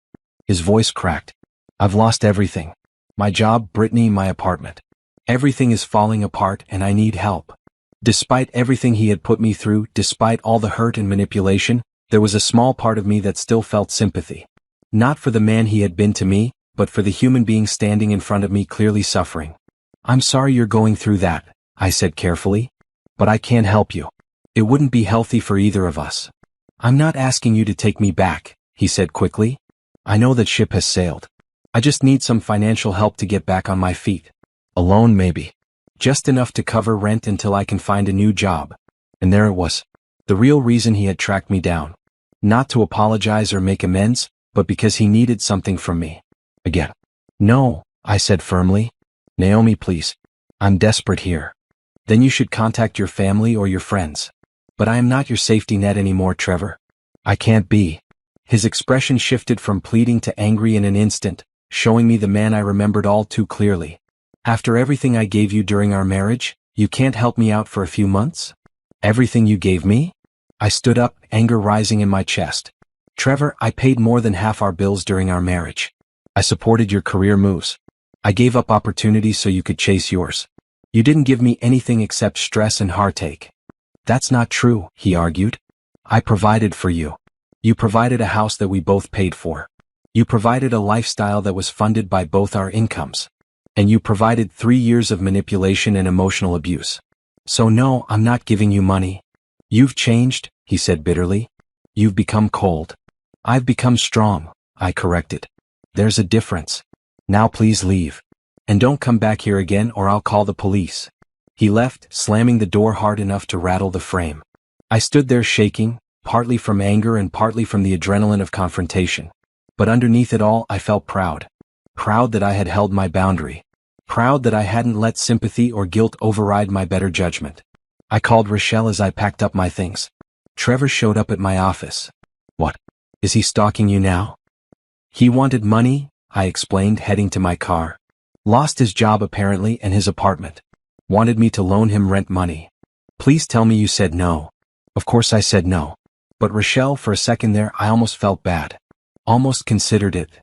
His voice cracked. "I've lost everything. My job, Brittany, my apartment. Everything is falling apart and I need help." Despite everything he had put me through, despite all the hurt and manipulation, there was a small part of me that still felt sympathy. Not for the man he had been to me, but for the human being standing in front of me clearly suffering. "I'm sorry you're going through that," I said carefully. "But I can't help you. It wouldn't be healthy for either of us." "I'm not asking you to take me back," he said quickly. "I know that ship has sailed. I just need some financial help to get back on my feet. A loan maybe. Just enough to cover rent until I can find a new job." And there it was. The real reason he had tracked me down. Not to apologize or make amends, but because he needed something from me. Again. "No," I said firmly. "Naomi, please. I'm desperate here." "Then you should contact your family or your friends." "But I am not your safety net anymore, Trevor." "I can't be." His expression shifted from pleading to angry in an instant, showing me the man I remembered all too clearly. "After everything I gave you during our marriage, you can't help me out for a few months?" "Everything you gave me?" I stood up, anger rising in my chest. "Trevor, I paid more than half our bills during our marriage. I supported your career moves. I gave up opportunities so you could chase yours. You didn't give me anything except stress and heartache." "That's not true," he argued. "I provided for you. You provided a house that we both paid for. You provided a lifestyle that was funded by both our incomes. And you provided 3 years of manipulation and emotional abuse. So no, I'm not giving you money." "You've changed," he said bitterly. "You've become cold." "I've become strong," I corrected. "There's a difference. Now please leave. And don't come back here again or I'll call the police." He left, slamming the door hard enough to rattle the frame. I stood there shaking, partly from anger and partly from the adrenaline of confrontation. But underneath it all, I felt proud. Proud that I had held my boundary. Proud that I hadn't let sympathy or guilt override my better judgment. I called Rochelle as I packed up my things. Trevor showed up at my office. "What? Is he stalking you now?" "He wanted money," I explained, heading to my car. "Lost his job apparently and his apartment. Wanted me to loan him rent money." "Please tell me you said no." Of course I said no. But Rochelle, for a second there, I almost felt bad. Almost considered it.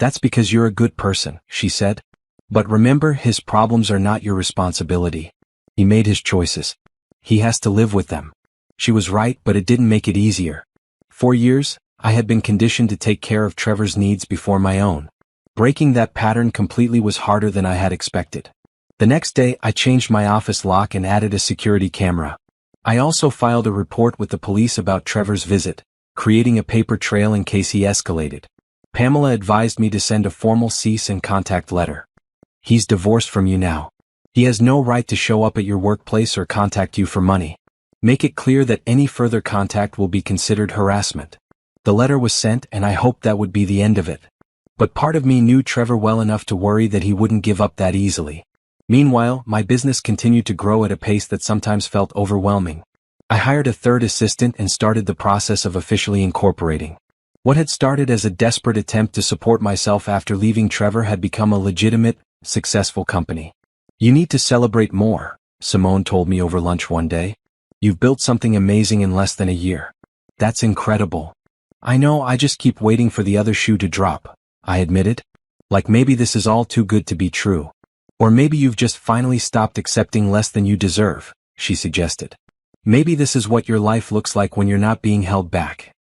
"That's because you're a good person," she said. "But remember, his problems are not your responsibility. He made his choices. He has to live with them." She was right, but it didn't make it easier. For years, I had been conditioned to take care of Trevor's needs before my own. Breaking that pattern completely was harder than I had expected. The next day, I changed my office lock and added a security camera. I also filed a report with the police about Trevor's visit, creating a paper trail in case he escalated. Pamela advised me to send a formal cease and contact letter. "He's divorced from you now. He has no right to show up at your workplace or contact you for money. Make it clear that any further contact will be considered harassment." The letter was sent and I hoped that would be the end of it. But part of me knew Trevor well enough to worry that he wouldn't give up that easily. Meanwhile, my business continued to grow at a pace that sometimes felt overwhelming. I hired a third assistant and started the process of officially incorporating. What had started as a desperate attempt to support myself after leaving Trevor had become a legitimate, successful company. "You need to celebrate more," Simone told me over lunch one day. "You've built something amazing in less than a year. That's incredible." "I know, I just keep waiting for the other shoe to drop," I admitted. "Like maybe this is all too good to be true. Or maybe you've just finally stopped accepting less than you deserve," she suggested. "Maybe this is what your life looks like when you're not being held back."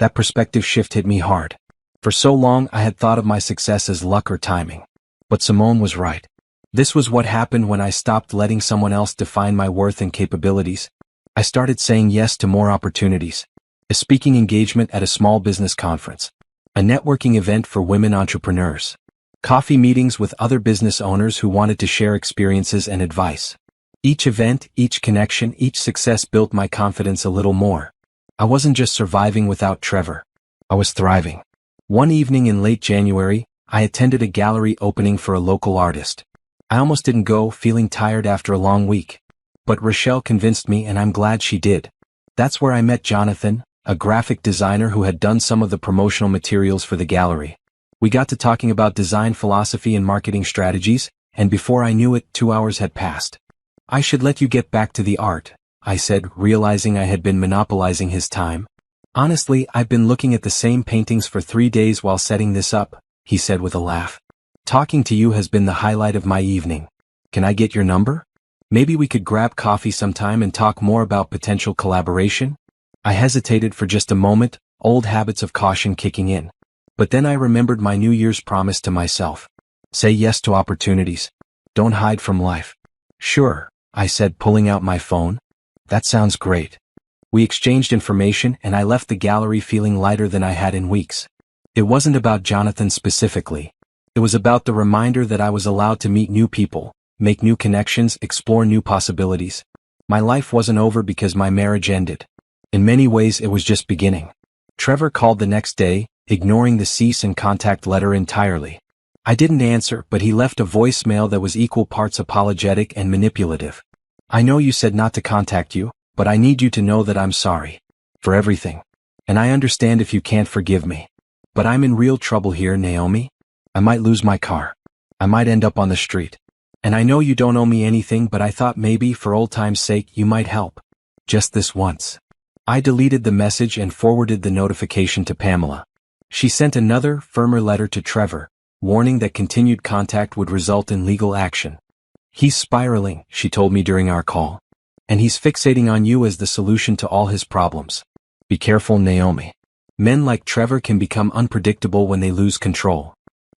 That perspective shift hit me hard. For so long I had thought of my success as luck or timing. But Simone was right. This was what happened when I stopped letting someone else define my worth and capabilities. I started saying yes to more opportunities. A speaking engagement at a small business conference. A networking event for women entrepreneurs. Coffee meetings with other business owners who wanted to share experiences and advice. Each event, each connection, each success built my confidence a little more. I wasn't just surviving without Trevor. I was thriving. One evening in late January, I attended a gallery opening for a local artist. I almost didn't go, feeling tired after a long week. But Rochelle convinced me and I'm glad she did. That's where I met Jonathan, a graphic designer who had done some of the promotional materials for the gallery. We got to talking about design philosophy and marketing strategies, and before I knew it, 2 hours had passed. I should let you get back to the art, I said, realizing I had been monopolizing his time. Honestly, I've been looking at the same paintings for 3 days while setting this up, he said with a laugh. Talking to you has been the highlight of my evening. Can I get your number? Maybe we could grab coffee sometime and talk more about potential collaboration? I hesitated for just a moment, old habits of caution kicking in. But then I remembered my New Year's promise to myself. Say yes to opportunities. Don't hide from life. Sure, I said, pulling out my phone. That sounds great. We exchanged information and I left the gallery feeling lighter than I had in weeks. It wasn't about Jonathan specifically. It was about the reminder that I was allowed to meet new people, make new connections, explore new possibilities. My life wasn't over because my marriage ended. In many ways it was just beginning. Trevor called the next day, ignoring the cease and contact letter entirely. I didn't answer, but he left a voicemail that was equal parts apologetic and manipulative. I know you said not to contact you, but I need you to know that I'm sorry. For everything. And I understand if you can't forgive me. But I'm in real trouble here, Naomi. I might lose my car. I might end up on the street. And I know you don't owe me anything, but I thought maybe, for old time's sake, you might help. Just this once. I deleted the message and forwarded the notification to Pamela. She sent another, firmer letter to Trevor, warning that continued contact would result in legal action. He's spiraling, she told me during our call. And he's fixating on you as the solution to all his problems. Be careful, Naomi. Men like Trevor can become unpredictable when they lose control.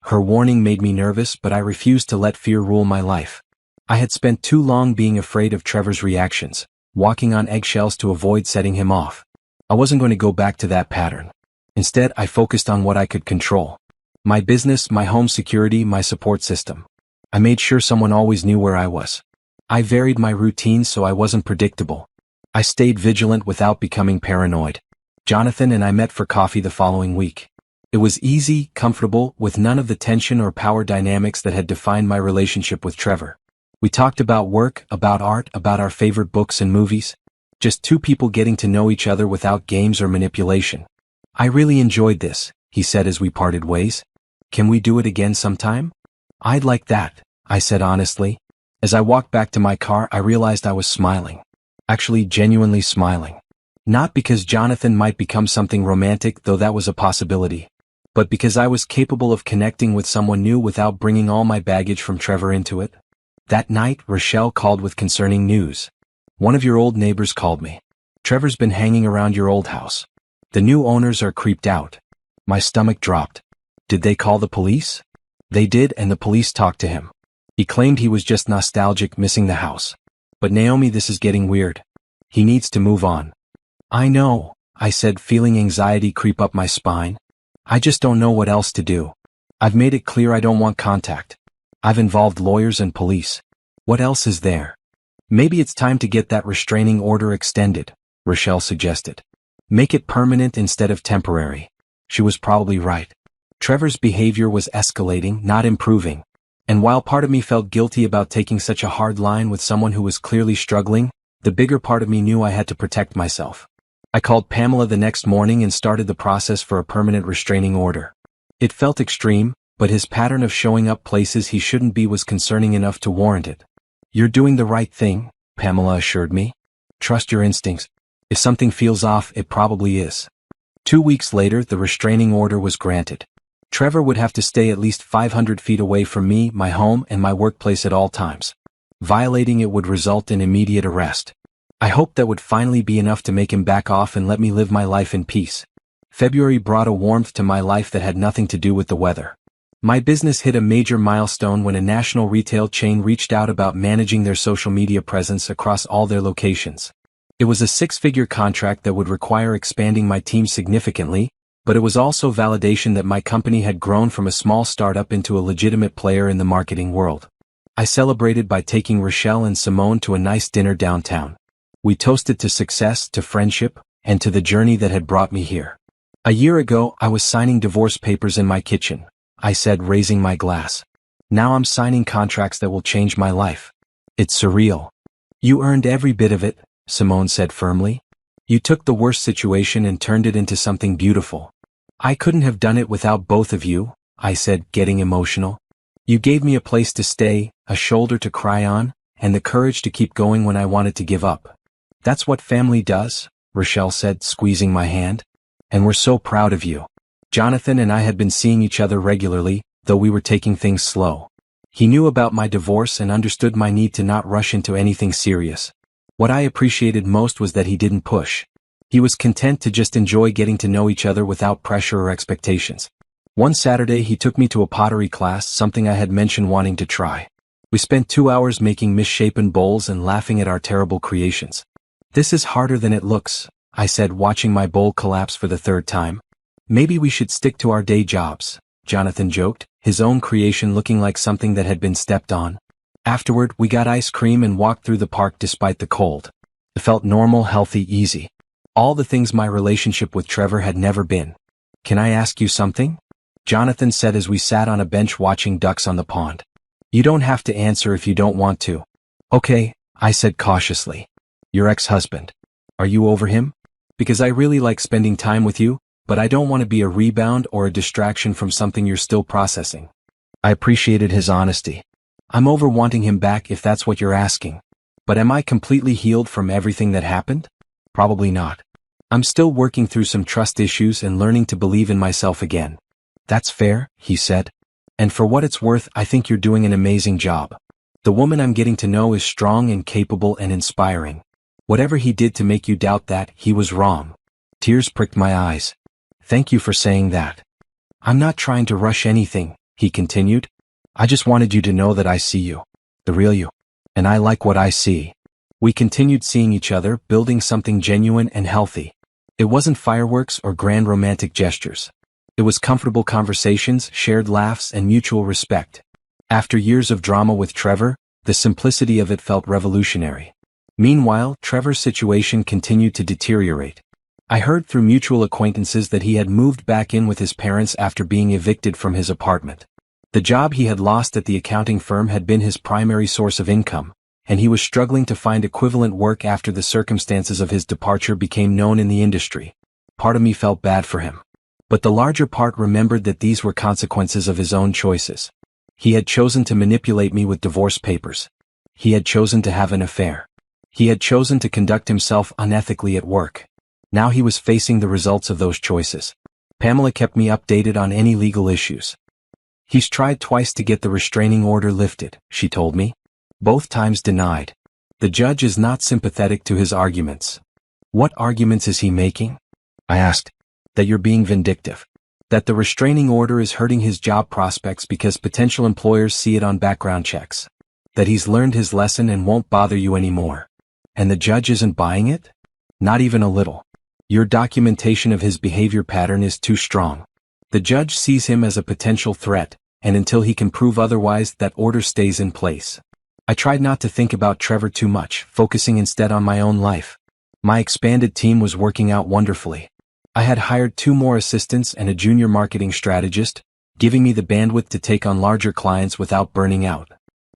Her warning made me nervous, but I refused to let fear rule my life. I had spent too long being afraid of Trevor's reactions, walking on eggshells to avoid setting him off. I wasn't going to go back to that pattern. Instead, I focused on what I could control. My business, my home security, my support system. I made sure someone always knew where I was. I varied my routine so I wasn't predictable. I stayed vigilant without becoming paranoid. Jonathan and I met for coffee the following week. It was easy, comfortable, with none of the tension or power dynamics that had defined my relationship with Trevor. We talked about work, about art, about our favorite books and movies. Just two people getting to know each other without games or manipulation. I really enjoyed this, he said as we parted ways. Can we do it again sometime? I'd like that, I said honestly. As I walked back to my car, I realized I was smiling. Actually, genuinely smiling. Not because Jonathan might become something romantic, though that was a possibility, but because I was capable of connecting with someone new without bringing all my baggage from Trevor into it. That night, Rochelle called with concerning news. One of your old neighbors called me. Trevor's been hanging around your old house. The new owners are creeped out. My stomach dropped. Did they call the police? They did, and the police talked to him. He claimed he was just nostalgic, missing the house. But Naomi, this is getting weird. He needs to move on. I know, I said, feeling anxiety creep up my spine. I just don't know what else to do. I've made it clear I don't want contact. I've involved lawyers and police. What else is there? Maybe it's time to get that restraining order extended, Rochelle suggested. Make it permanent instead of temporary. She was probably right. Trevor's behavior was escalating, not improving. And while part of me felt guilty about taking such a hard line with someone who was clearly struggling, the bigger part of me knew I had to protect myself. I called Pamela the next morning and started the process for a permanent restraining order. It felt extreme, but his pattern of showing up places he shouldn't be was concerning enough to warrant it. You're doing the right thing, Pamela assured me. Trust your instincts. If something feels off, it probably is. 2 weeks later, the restraining order was granted. Trevor would have to stay at least 500 feet away from me, my home, and my workplace at all times. Violating it would result in immediate arrest. I hoped that would finally be enough to make him back off and let me live my life in peace. February brought a warmth to my life that had nothing to do with the weather. My business hit a major milestone when a national retail chain reached out about managing their social media presence across all their locations. It was a 6-figure contract that would require expanding my team significantly, but it was also validation that my company had grown from a small startup into a legitimate player in the marketing world. I celebrated by taking Rochelle and Simone to a nice dinner downtown. We toasted to success, to friendship, and to the journey that had brought me here. A year ago, I was signing divorce papers in my kitchen, I said, raising my glass. Now I'm signing contracts that will change my life. It's surreal. You earned every bit of it, Simone said firmly. You took the worst situation and turned it into something beautiful. I couldn't have done it without both of you, I said, getting emotional. You gave me a place to stay, a shoulder to cry on, and the courage to keep going when I wanted to give up. That's what family does, Rochelle said, squeezing my hand. And we're so proud of you. Jonathan and I had been seeing each other regularly, though we were taking things slow. He knew about my divorce and understood my need to not rush into anything serious. What I appreciated most was that he didn't push. He was content to just enjoy getting to know each other without pressure or expectations. One Saturday he took me to a pottery class, something I had mentioned wanting to try. We spent 2 hours making misshapen bowls and laughing at our terrible creations. This is harder than it looks, I said, watching my bowl collapse for the third time. Maybe we should stick to our day jobs, Jonathan joked, his own creation looking like something that had been stepped on. Afterward, we got ice cream and walked through the park despite the cold. It felt normal, healthy, easy. All the things my relationship with Trevor had never been. Can I ask you something? Jonathan said as we sat on a bench watching ducks on the pond. You don't have to answer if you don't want to. Okay, I said cautiously. Your ex-husband. Are you over him? Because I really like spending time with you, but I don't want to be a rebound or a distraction from something you're still processing. I appreciated his honesty. I'm over wanting him back if that's what you're asking. But am I completely healed from everything that happened? Probably not. I'm still working through some trust issues and learning to believe in myself again. That's fair, he said. And for what it's worth, I think you're doing an amazing job. The woman I'm getting to know is strong and capable and inspiring. Whatever he did to make you doubt that, he was wrong. Tears pricked my eyes. Thank you for saying that. I'm not trying to rush anything, he continued. I just wanted you to know that I see you. The real you. And I like what I see. We continued seeing each other, building something genuine and healthy. It wasn't fireworks or grand romantic gestures. It was comfortable conversations, shared laughs, and mutual respect. After years of drama with Trevor, the simplicity of it felt revolutionary. Meanwhile, Trevor's situation continued to deteriorate. I heard through mutual acquaintances that he had moved back in with his parents after being evicted from his apartment. The job he had lost at the accounting firm had been his primary source of income, and he was struggling to find equivalent work after the circumstances of his departure became known in the industry. Part of me felt bad for him. But the larger part remembered that these were consequences of his own choices. He had chosen to manipulate me with divorce papers. He had chosen to have an affair. He had chosen to conduct himself unethically at work. Now he was facing the results of those choices. Pamela kept me updated on any legal issues. He's tried twice to get the restraining order lifted, she told me. Both times denied. The judge is not sympathetic to his arguments. What arguments is he making? I asked. That you're being vindictive. That the restraining order is hurting his job prospects because potential employers see it on background checks. That he's learned his lesson and won't bother you anymore. And the judge isn't buying it? Not even a little. Your documentation of his behavior pattern is too strong. The judge sees him as a potential threat, and until he can prove otherwise, that order stays in place. I tried not to think about Trevor too much, focusing instead on my own life. My expanded team was working out wonderfully. I had hired 2 more assistants and a junior marketing strategist, giving me the bandwidth to take on larger clients without burning out.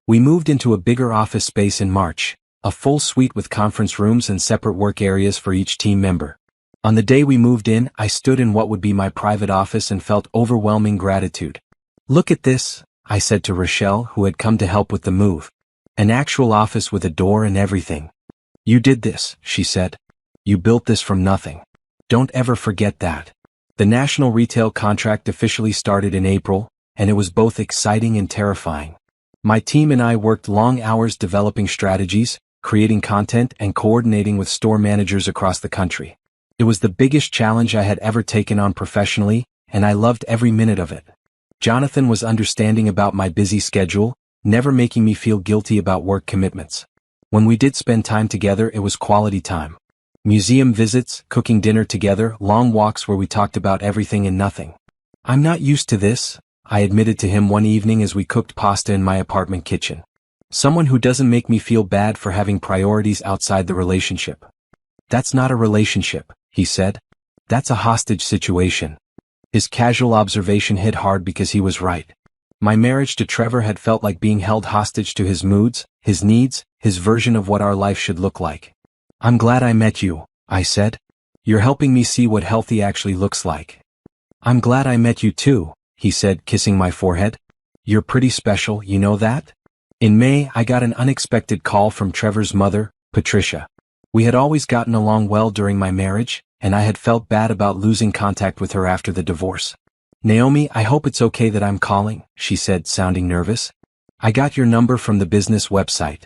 We moved into a bigger office space in March, a full suite with conference rooms and separate work areas for each team member. On the day we moved in, I stood in what would be my private office and felt overwhelming gratitude. Look at this, I said to Rochelle, who had come to help with the move. An actual office with a door and everything. You did this, she said. You built this from nothing. Don't ever forget that. The national retail contract officially started in April, and it was both exciting and terrifying. My team and I worked long hours developing strategies, creating content, and coordinating with store managers across the country. It was the biggest challenge I had ever taken on professionally, and I loved every minute of it. Jonathan was understanding about my busy schedule, never making me feel guilty about work commitments. When we did spend time together, it was quality time. Museum visits, cooking dinner together, long walks where we talked about everything and nothing. I'm not used to this, I admitted to him one evening as we cooked pasta in my apartment kitchen. Someone who doesn't make me feel bad for having priorities outside the relationship. That's not a relationship, he said. That's a hostage situation. His casual observation hit hard because he was right. My marriage to Trevor had felt like being held hostage to his moods, his needs, his version of what our life should look like. I'm glad I met you, I said. You're helping me see what healthy actually looks like. I'm glad I met you too, he said, kissing my forehead. You're pretty special, you know that? In May, I got an unexpected call from Trevor's mother, Patricia. We had always gotten along well during my marriage, and I had felt bad about losing contact with her after the divorce. Naomi, I hope it's okay that I'm calling, she said, sounding nervous. I got your number from the business website.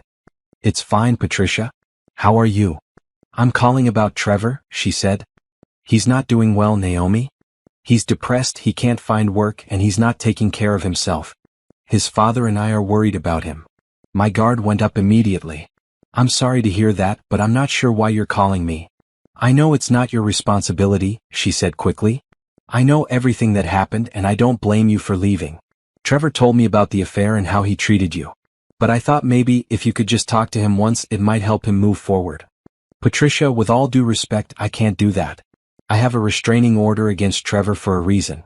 It's fine, Patricia. How are you? I'm calling about Trevor, she said. He's not doing well, Naomi. He's depressed, he can't find work, and he's not taking care of himself. His father and I are worried about him. My guard went up immediately. I'm sorry to hear that, but I'm not sure why you're calling me. I know it's not your responsibility, she said quickly. I know everything that happened and I don't blame you for leaving. Trevor told me about the affair and how he treated you. But I thought maybe if you could just talk to him once it might help him move forward. Patricia, with all due respect, I can't do that. I have a restraining order against Trevor for a reason.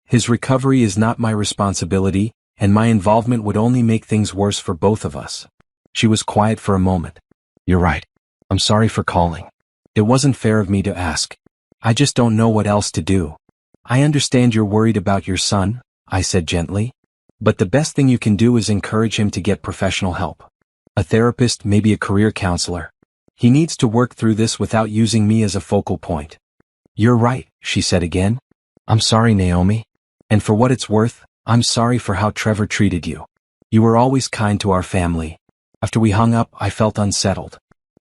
His recovery is not my responsibility, and my involvement would only make things worse for both of us. She was quiet for a moment. You're right. I'm sorry for calling. It wasn't fair of me to ask. I just don't know what else to do. I understand you're worried about your son, I said gently. But the best thing you can do is encourage him to get professional help. A therapist, maybe a career counselor. He needs to work through this without using me as a focal point. You're right, she said again. I'm sorry, Naomi. And for what it's worth, I'm sorry for how Trevor treated you. You were always kind to our family. After we hung up, I felt unsettled.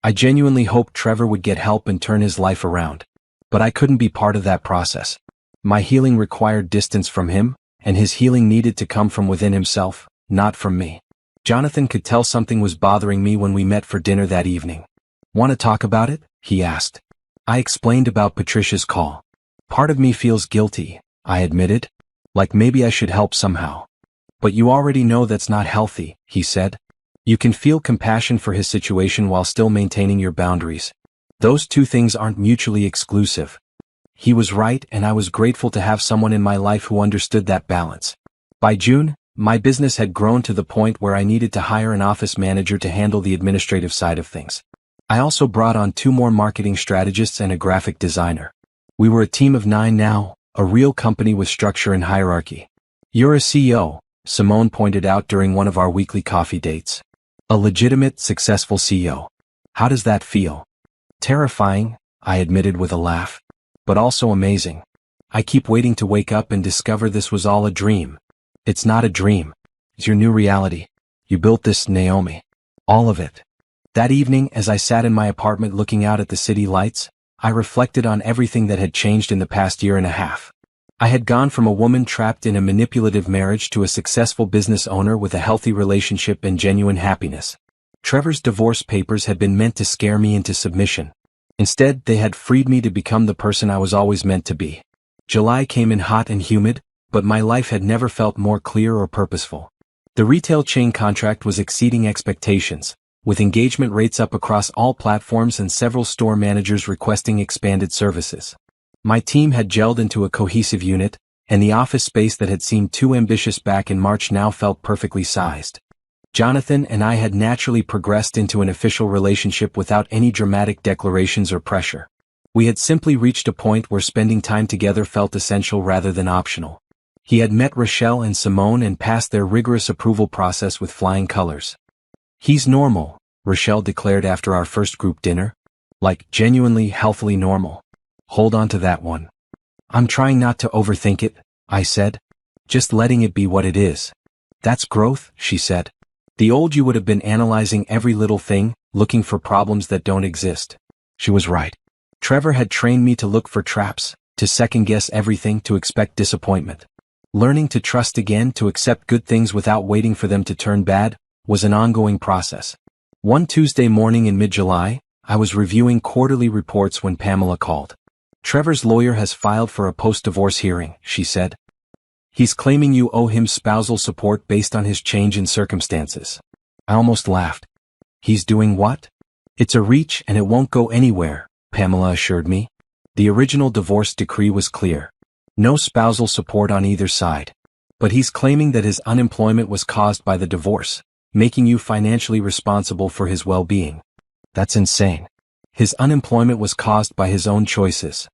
I genuinely hoped Trevor would get help and turn his life around. But I couldn't be part of that process. My healing required distance from him, and his healing needed to come from within himself, not from me. Jonathan could tell something was bothering me when we met for dinner that evening. Want to talk about it? He asked. I explained about Patricia's call. Part of me feels guilty, I admitted. Like maybe I should help somehow. But you already know that's not healthy, he said. You can feel compassion for his situation while still maintaining your boundaries. Those two things aren't mutually exclusive. He was right, and I was grateful to have someone in my life who understood that balance. By June, my business had grown to the point where I needed to hire an office manager to handle the administrative side of things. I also brought on 2 more marketing strategists and a graphic designer. We were a team of 9 now, a real company with structure and hierarchy. You're a CEO, Simone pointed out during one of our weekly coffee dates. A legitimate, successful CEO. How does that feel? Terrifying, I admitted with a laugh. But also amazing. I keep waiting to wake up and discover this was all a dream. It's not a dream. It's your new reality. You built this, Naomi. All of it. That evening, as I sat in my apartment looking out at the city lights, I reflected on everything that had changed in the past year and a half. I had gone from a woman trapped in a manipulative marriage to a successful business owner with a healthy relationship and genuine happiness. Trevor's divorce papers had been meant to scare me into submission. Instead, they had freed me to become the person I was always meant to be. July came in hot and humid, but my life had never felt more clear or purposeful. The retail chain contract was exceeding expectations, with engagement rates up across all platforms and several store managers requesting expanded services. My team had gelled into a cohesive unit, and the office space that had seemed too ambitious back in March now felt perfectly sized. Jonathan and I had naturally progressed into an official relationship without any dramatic declarations or pressure. We had simply reached a point where spending time together felt essential rather than optional. He had met Rochelle and Simone and passed their rigorous approval process with flying colors. He's normal, Rochelle declared after our first group dinner. Like, genuinely, healthily normal. Hold on to that one. I'm trying not to overthink it, I said. Just letting it be what it is. That's growth, she said. The old you would have been analyzing every little thing, looking for problems that don't exist. She was right. Trevor had trained me to look for traps, to second-guess everything, to expect disappointment. Learning to trust again, to accept good things without waiting for them to turn bad, was an ongoing process. One Tuesday morning in mid-July, I was reviewing quarterly reports when Pamela called. Trevor's lawyer has filed for a post-divorce hearing, she said. He's claiming you owe him spousal support based on his change in circumstances. I almost laughed. He's doing what? It's a reach and it won't go anywhere, Pamela assured me. The original divorce decree was clear. No spousal support on either side. But he's claiming that his unemployment was caused by the divorce, making you financially responsible for his well-being. That's insane. His unemployment was caused by his own choices.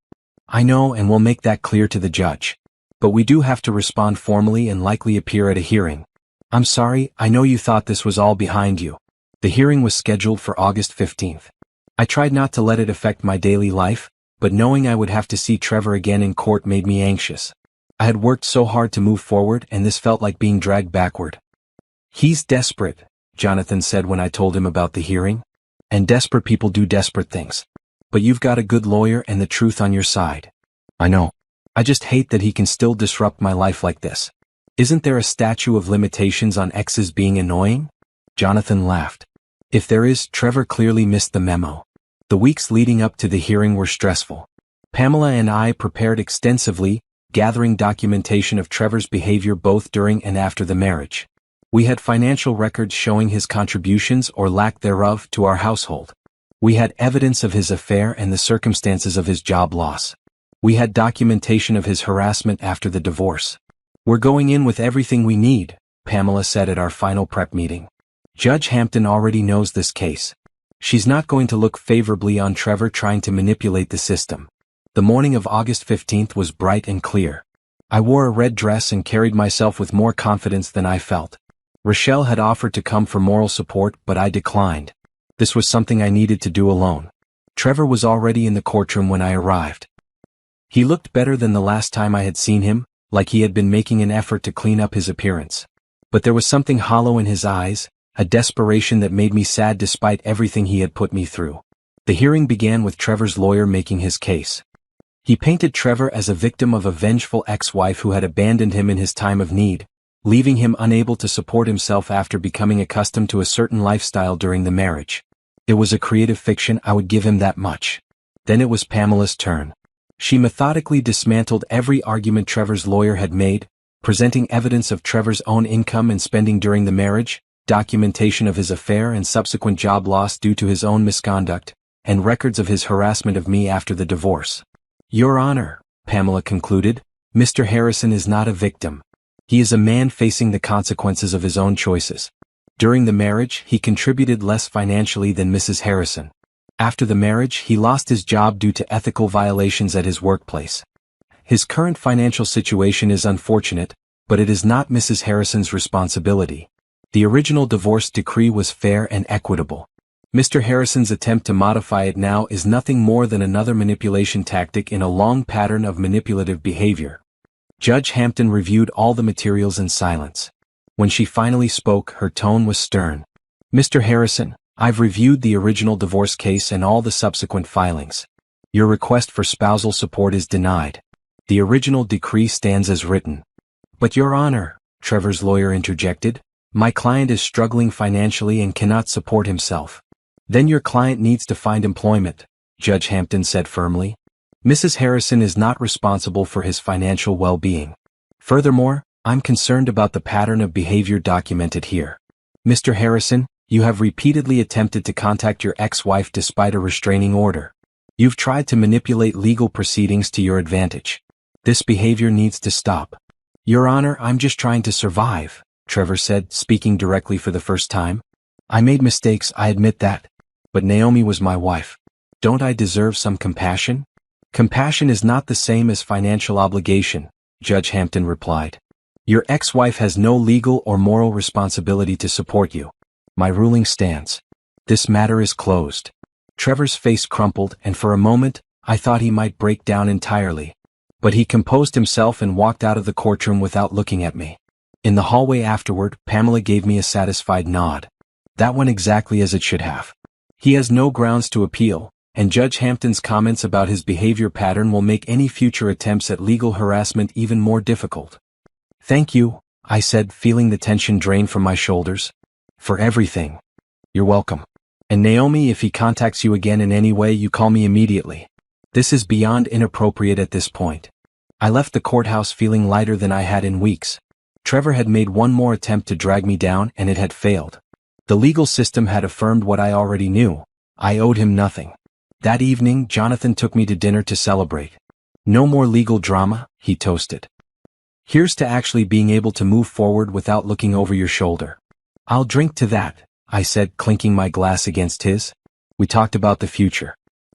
I know, and we'll make that clear to the judge. But we do have to respond formally and likely appear at a hearing. I'm sorry, I know you thought this was all behind you. The hearing was scheduled for August 15th. I tried not to let it affect my daily life, but knowing I would have to see Trevor again in court made me anxious. I had worked so hard to move forward, and this felt like being dragged backward. He's desperate, Jonathan said when I told him about the hearing. And desperate people do desperate things. But you've got a good lawyer and the truth on your side. I know. I just hate that he can still disrupt my life like this. Isn't there a statute of limitations on exes being annoying? Jonathan laughed. If there is, Trevor clearly missed the memo. The weeks leading up to the hearing were stressful. Pamela and I prepared extensively, gathering documentation of Trevor's behavior both during and after the marriage. We had financial records showing his contributions or lack thereof to our household. We had evidence of his affair and the circumstances of his job loss. We had documentation of his harassment after the divorce. We're going in with everything we need, Pamela said at our final prep meeting. Judge Hampton already knows this case. She's not going to look favorably on Trevor trying to manipulate the system. The morning of August 15th was bright and clear. I wore a red dress and carried myself with more confidence than I felt. Rochelle had offered to come for moral support, but I declined. This was something I needed to do alone. Trevor was already in the courtroom when I arrived. He looked better than the last time I had seen him, like he had been making an effort to clean up his appearance. But there was something hollow in his eyes, a desperation that made me sad despite everything he had put me through. The hearing began with Trevor's lawyer making his case. He painted Trevor as a victim of a vengeful ex-wife who had abandoned him in his time of need, leaving him unable to support himself after becoming accustomed to a certain lifestyle during the marriage. It was a creative fiction, I would give him that much. Then it was Pamela's turn. She methodically dismantled every argument Trevor's lawyer had made, presenting evidence of Trevor's own income and spending during the marriage, documentation of his affair and subsequent job loss due to his own misconduct, and records of his harassment of me after the divorce. Your Honor, Pamela concluded, Mr. Harrison is not a victim. He is a man facing the consequences of his own choices. During the marriage, he contributed less financially than Mrs. Harrison. After the marriage, he lost his job due to ethical violations at his workplace. His current financial situation is unfortunate, but it is not Mrs. Harrison's responsibility. The original divorce decree was fair and equitable. Mr. Harrison's attempt to modify it now is nothing more than another manipulation tactic in a long pattern of manipulative behavior. Judge Hampton reviewed all the materials in silence. When she finally spoke, her tone was stern. Mr. Harrison, I've reviewed the original divorce case and all the subsequent filings. Your request for spousal support is denied. The original decree stands as written. But Your Honor, Trevor's lawyer interjected, my client is struggling financially and cannot support himself. Then your client needs to find employment, Judge Hampton said firmly. Mrs. Harrison is not responsible for his financial well-being. Furthermore, I'm concerned about the pattern of behavior documented here. Mr. Harrison, you have repeatedly attempted to contact your ex-wife despite a restraining order. You've tried to manipulate legal proceedings to your advantage. This behavior needs to stop. Your Honor, I'm just trying to survive, Trevor said, speaking directly for the first time. I made mistakes, I admit that. But Naomi was my wife. Don't I deserve some compassion? Compassion is not the same as financial obligation, Judge Hampton replied. Your ex-wife has no legal or moral responsibility to support you. My ruling stands. This matter is closed. Trevor's face crumpled, and for a moment, I thought he might break down entirely. But he composed himself and walked out of the courtroom without looking at me. In the hallway afterward, Pamela gave me a satisfied nod. That went exactly as it should have. He has no grounds to appeal, and Judge Hampton's comments about his behavior pattern will make any future attempts at legal harassment even more difficult. Thank you, I said, feeling the tension drain from my shoulders. For everything. You're welcome. And Naomi, if he contacts you again in any way, you call me immediately. This is beyond inappropriate at this point. I left the courthouse feeling lighter than I had in weeks. Trevor had made one more attempt to drag me down, and it had failed. The legal system had affirmed what I already knew. I owed him nothing. That evening, Jonathan took me to dinner to celebrate. No more legal drama, he toasted. Here's to actually being able to move forward without looking over your shoulder. I'll drink to that, I said, clinking my glass against his. We talked about the future.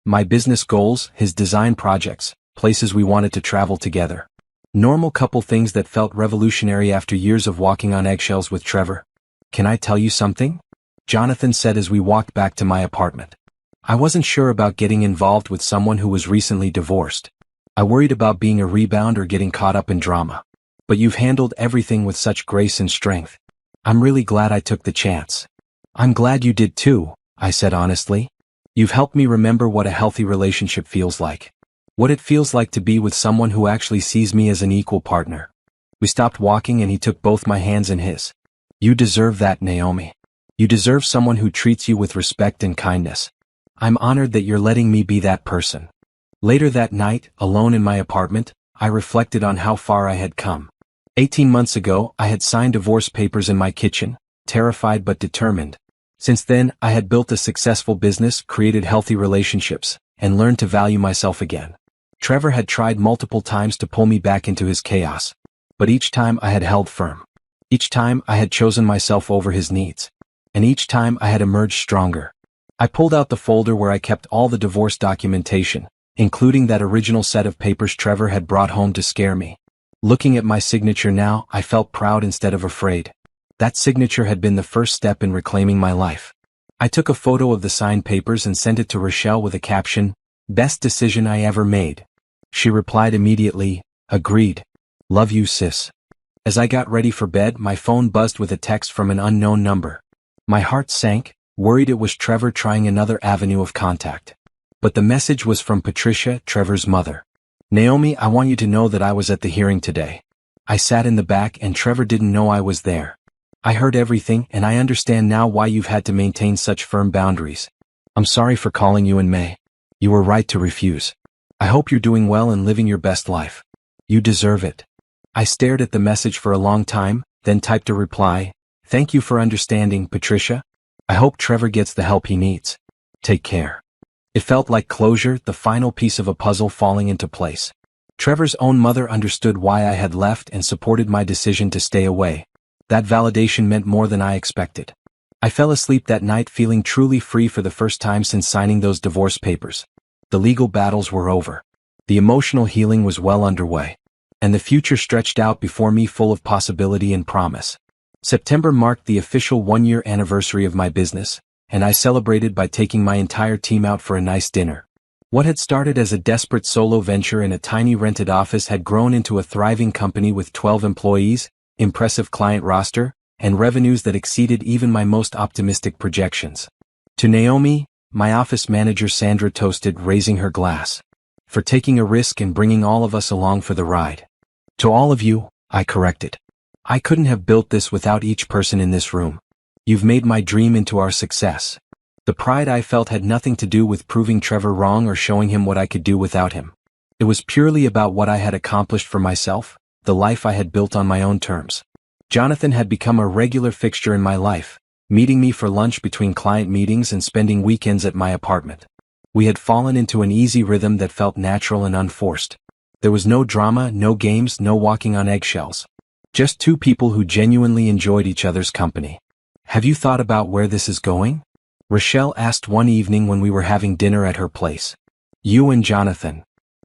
My business goals, his design projects, places we wanted to travel together. Normal couple things that felt revolutionary after years of walking on eggshells with Trevor. "Can I tell you something?" Jonathan said as we walked back to my apartment. "I wasn't sure about getting involved with someone who was recently divorced. I worried about being a rebound or getting caught up in drama. But you've handled everything with such grace and strength. I'm really glad I took the chance." "I'm glad you did too," I said honestly. "You've helped me remember what a healthy relationship feels like. What it feels like to be with someone who actually sees me as an equal partner." We stopped walking and he took both my hands in his. "You deserve that, Naomi. You deserve someone who treats you with respect and kindness. I'm honored that you're letting me be that person." Later that night, alone in my apartment, I reflected on how far I had come. 18 months ago, I had signed divorce papers in my kitchen, terrified but determined. Since then, I had built a successful business, created healthy relationships, and learned to value myself again. Trevor had tried multiple times to pull me back into his chaos. But each time I had held firm. Each time I had chosen myself over his needs. And each time I had emerged stronger. I pulled out the folder where I kept all the divorce documentation, including that original set of papers Trevor had brought home to scare me. Looking at my signature now, I felt proud instead of afraid. That signature had been the first step in reclaiming my life. I took a photo of the signed papers and sent it to Rochelle with a caption, "Best decision I ever made." She replied immediately, "Agreed. Love you, sis." As I got ready for bed, my phone buzzed with a text from an unknown number. My heart sank, worried it was Trevor trying another avenue of contact. But the message was from Patricia, Trevor's mother. "Naomi, I want you to know that I was at the hearing today. I sat in the back and Trevor didn't know I was there. I heard everything and I understand now why you've had to maintain such firm boundaries. I'm sorry for calling you in May. You were right to refuse. I hope you're doing well and living your best life. You deserve it." I stared at the message for a long time, then typed a reply, "Thank you for understanding, Patricia. I hope Trevor gets the help he needs. Take care." It felt like closure, the final piece of a puzzle falling into place. Trevor's own mother understood why I had left and supported my decision to stay away. That validation meant more than I expected. I fell asleep that night feeling truly free for the first time since signing those divorce papers. The legal battles were over. The emotional healing was well underway. And the future stretched out before me full of possibility and promise. September marked the official one-year anniversary of my business, and I celebrated by taking my entire team out for a nice dinner. What had started as a desperate solo venture in a tiny rented office had grown into a thriving company with 12 employees, impressive client roster, and revenues that exceeded even my most optimistic projections. To Naomi, my office manager Sandra toasted, raising her glass. "For taking a risk and bringing all of us along for the ride." To all of you, I corrected. "I couldn't have built this without each person in this room. You've made my dream into our success." The pride I felt had nothing to do with proving Trevor wrong or showing him what I could do without him. It was purely about what I had accomplished for myself, the life I had built on my own terms. Jonathan had become a regular fixture in my life, meeting me for lunch between client meetings and spending weekends at my apartment. We had fallen into an easy rhythm that felt natural and unforced. There was no drama, no games, no walking on eggshells. Just two people who genuinely enjoyed each other's company. "Have you thought about where this is going?" Rochelle asked one evening when we were having dinner at her place. "You and Jonathan."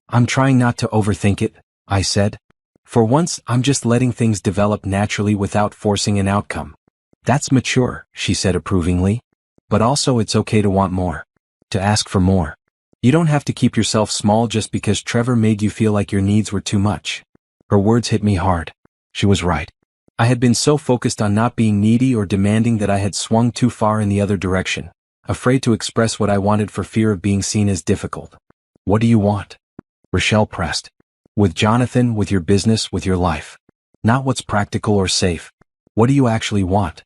"I'm trying not to overthink it," I said. "For once, I'm just letting things develop naturally without forcing an outcome." "That's mature," she said approvingly. "But also it's okay to want more. To ask for more. You don't have to keep yourself small just because Trevor made you feel like your needs were too much." Her words hit me hard. She was right. I had been so focused on not being needy or demanding that I had swung too far in the other direction, afraid to express what I wanted for fear of being seen as difficult. "What do you want?" Rochelle pressed. "With Jonathan, with your business, with your life. Not what's practical or safe. What do you actually want?"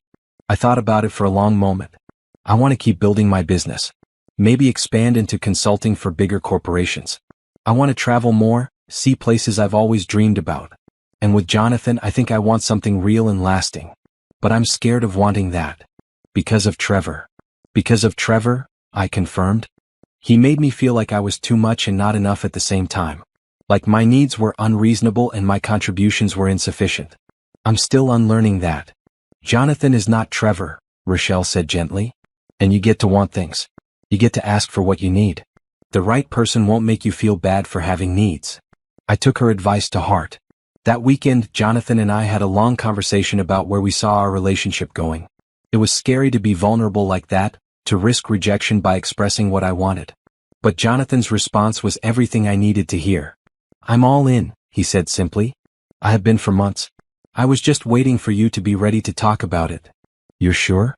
I thought about it for a long moment. "I want to keep building my business. Maybe expand into consulting for bigger corporations. I want to travel more, see places I've always dreamed about. And with Jonathan, I think I want something real and lasting. But I'm scared of wanting that. Because of Trevor." "Because of Trevor," I confirmed. "He made me feel like I was too much and not enough at the same time. Like my needs were unreasonable and my contributions were insufficient. I'm still unlearning that." "Jonathan is not Trevor," Rochelle said gently. "And you get to want things. You get to ask for what you need. The right person won't make you feel bad for having needs. I took her advice to heart. That weekend, Jonathan and I had a long conversation about where we saw our relationship going. It was scary to be vulnerable like that, to risk rejection by expressing what I wanted. But Jonathan's response was everything I needed to hear. "I'm all in," he said simply. "I have been for months. I was just waiting for you to be ready to talk about it." "You're sure?"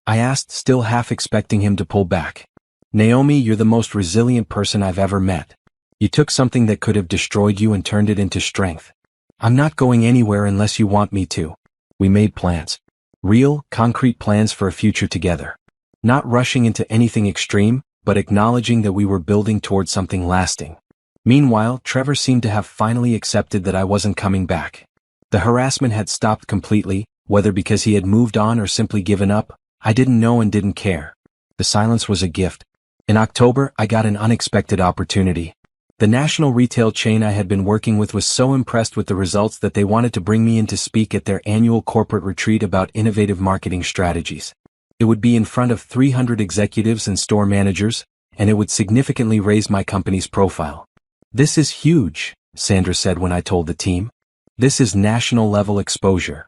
I asked, still half expecting him to pull back. "Naomi, you're the most resilient person I've ever met. You took something that could have destroyed you and turned it into strength. I'm not going anywhere unless you want me to." We made plans. Real, concrete plans for a future together. Not rushing into anything extreme, but acknowledging that we were building towards something lasting. Meanwhile, Trevor seemed to have finally accepted that I wasn't coming back. The harassment had stopped completely, whether because he had moved on or simply given up, I didn't know and didn't care. The silence was a gift. In October, I got an unexpected opportunity. The national retail chain I had been working with was so impressed with the results that they wanted to bring me in to speak at their annual corporate retreat about innovative marketing strategies. It would be in front of 300 executives and store managers, and it would significantly raise my company's profile. "This is huge," Sandra said when I told the team. "This is national-level exposure."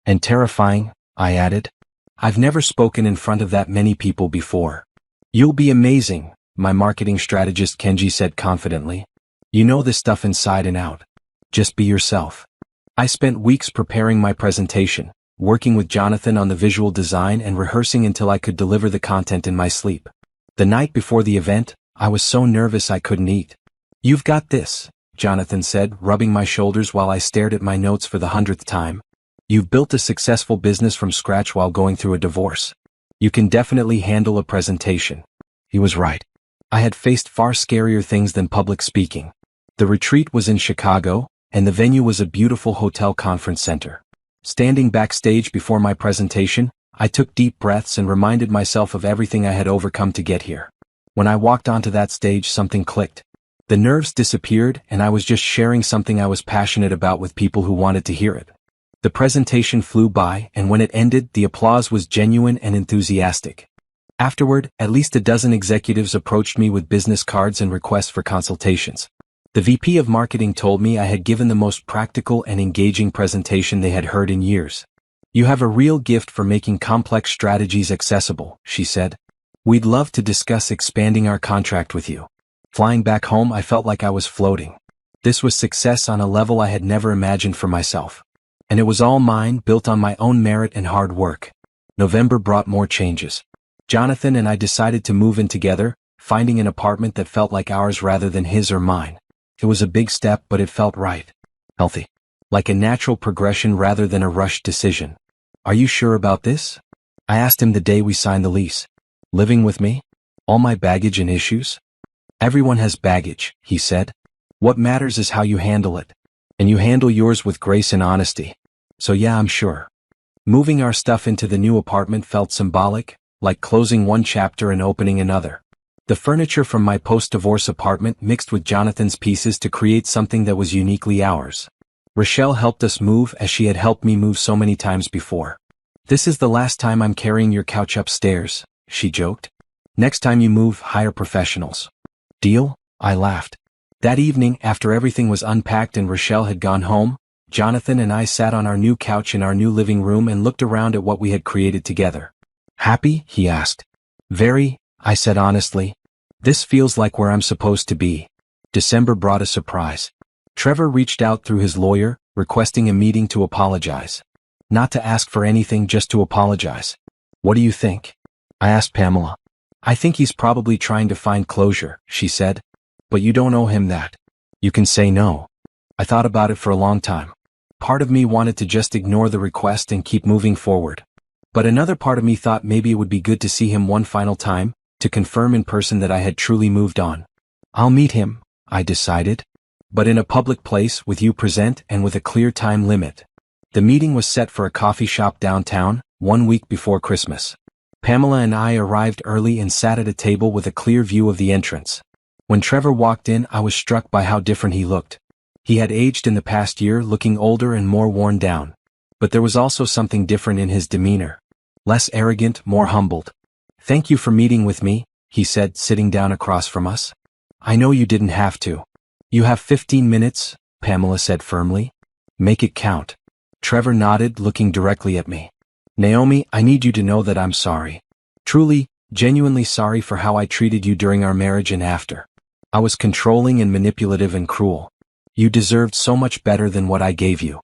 "And terrifying," I added. "I've never spoken in front of that many people before." "You'll be amazing," my marketing strategist Kenji said confidently. "You know this stuff inside and out. Just be yourself." I spent weeks preparing my presentation, working with Jonathan on the visual design and rehearsing until I could deliver the content in my sleep. The night before the event, I was so nervous I couldn't eat. "You've got this," Jonathan said, rubbing my shoulders while I stared at my notes for the 100th time. "You've built a successful business from scratch while going through a divorce. You can definitely handle a presentation." He was right. I had faced far scarier things than public speaking. The retreat was in Chicago, and the venue was a beautiful hotel conference center. Standing backstage before my presentation, I took deep breaths and reminded myself of everything I had overcome to get here. When I walked onto that stage, something clicked. The nerves disappeared, and I was just sharing something I was passionate about with people who wanted to hear it. The presentation flew by, and when it ended, the applause was genuine and enthusiastic. Afterward, at least a dozen executives approached me with business cards and requests for consultations. The VP of marketing told me I had given the most practical and engaging presentation they had heard in years. "You have a real gift for making complex strategies accessible," she said. "We'd love to discuss expanding our contract with you." Flying back home, I felt like I was floating. This was success on a level I had never imagined for myself. And it was all mine, built on my own merit and hard work. November brought more changes. Jonathan and I decided to move in together, finding an apartment that felt like ours rather than his or mine. It was a big step, but it felt right. Healthy. Like a natural progression rather than a rushed decision. "Are you sure about this?" I asked him the day we signed the lease. "Living with me? All my baggage and issues?" "Everyone has baggage," he said. "What matters is how you handle it. And you handle yours with grace and honesty. So yeah, I'm sure." Moving our stuff into the new apartment felt symbolic, like closing one chapter and opening another. The furniture from my post-divorce apartment mixed with Jonathan's pieces to create something that was uniquely ours. Rochelle helped us move as she had helped me move so many times before. "This is the last time I'm carrying your couch upstairs," she joked. "Next time you move, hire professionals." "Deal?" I laughed. That evening, after everything was unpacked and Rochelle had gone home, Jonathan and I sat on our new couch in our new living room and looked around at what we had created together. "Happy?" he asked. "Very," I said honestly. "This feels like where I'm supposed to be." December brought a surprise. Trevor reached out through his lawyer, requesting a meeting to apologize. Not to ask for anything, just to apologize. "What do you think?" I asked Pamela. "I think he's probably trying to find closure," she said. "But you don't owe him that. You can say no." I thought about it for a long time. Part of me wanted to just ignore the request and keep moving forward. But another part of me thought maybe it would be good to see him one final time, to confirm in person that I had truly moved on. "I'll meet him," I decided. "But in a public place, with you present and with a clear time limit." The meeting was set for a coffee shop downtown, 1 week before Christmas. Pamela and I arrived early and sat at a table with a clear view of the entrance. When Trevor walked in, I was struck by how different he looked. He had aged in the past year, looking older and more worn down. But there was also something different in his demeanor. Less arrogant, more humbled. "Thank you for meeting with me," he said, sitting down across from us. I know you didn't have to. You have 15 minutes, Pamela said firmly. Make it count. Trevor nodded, looking directly at me. Naomi, I need you to know that I'm sorry. Truly, genuinely sorry for how I treated you during our marriage and after. I was controlling and manipulative and cruel. You deserved so much better than what I gave you.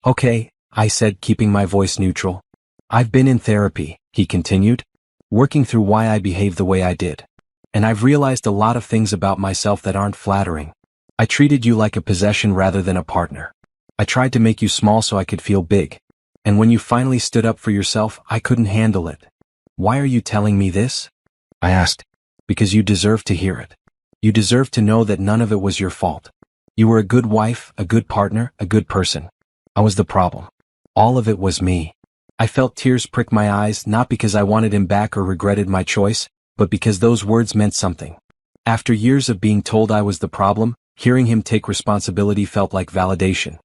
Okay, I said, keeping my voice neutral. I've been in therapy, he continued, working through why I behaved the way I did. And I've realized a lot of things about myself that aren't flattering. I treated you like a possession rather than a partner. I tried to make you small so I could feel big. And when you finally stood up for yourself, I couldn't handle it. Why are you telling me this? I asked. Because you deserve to hear it. You deserve to know that none of it was your fault. You were a good wife, a good partner, a good person. I was the problem. All of it was me. I felt tears prick my eyes, not because I wanted him back or regretted my choice, but because those words meant something. After years of being told I was the problem, hearing him take responsibility felt like validation.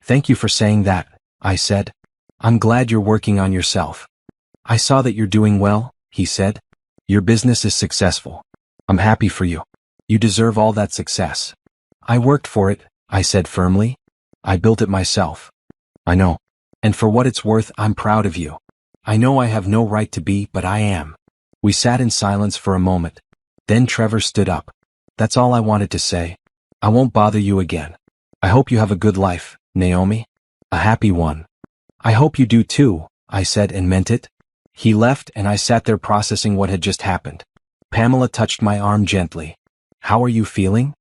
Thank you for saying that, I said. I'm glad you're working on yourself. I saw that you're doing well, he said. Your business is successful. I'm happy for you. You deserve all that success. I worked for it, I said firmly. I built it myself. I know. And for what it's worth, I'm proud of you. I know I have no right to be, but I am. We sat in silence for a moment. Then Trevor stood up. That's all I wanted to say. I won't bother you again. I hope you have a good life, Naomi. A happy one. I hope you do too, I said and meant it. He left and I sat there processing what had just happened. Pamela touched my arm gently. How are you feeling?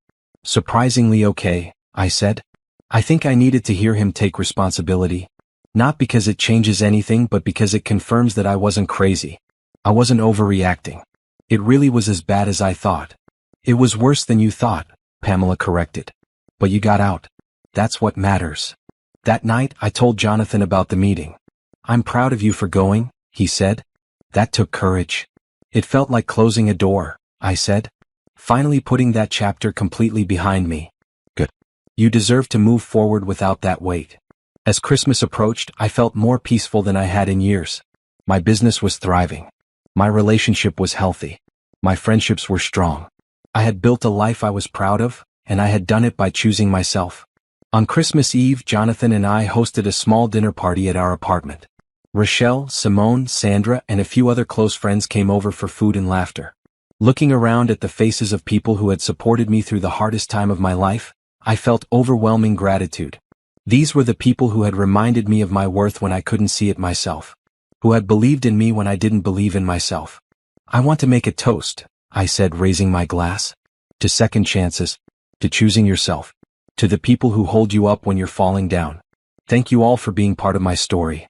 Surprisingly okay, I said. I think I needed to hear him take responsibility. Not because it changes anything, but because it confirms that I wasn't crazy. I wasn't overreacting. It really was as bad as I thought. It was worse than you thought, Pamela corrected. But you got out. That's what matters. That night, I told Jonathan about the meeting. I'm proud of you for going, he said. That took courage. It felt like closing a door, I said. Finally putting that chapter completely behind me. Good. You deserve to move forward without that weight. As Christmas approached, I felt more peaceful than I had in years. My business was thriving. My relationship was healthy. My friendships were strong. I had built a life I was proud of, and I had done it by choosing myself. On Christmas Eve, Jonathan and I hosted a small dinner party at our apartment. Rochelle, Simone, Sandra, and a few other close friends came over for food and laughter. Looking around at the faces of people who had supported me through the hardest time of my life, I felt overwhelming gratitude. These were the people who had reminded me of my worth when I couldn't see it myself. Who had believed in me when I didn't believe in myself. I want to make a toast, I said, raising my glass. To second chances. To choosing yourself. To the people who hold you up when you're falling down. Thank you all for being part of my story.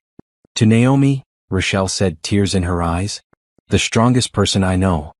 To Naomi, Rochelle said, tears in her eyes. The strongest person I know.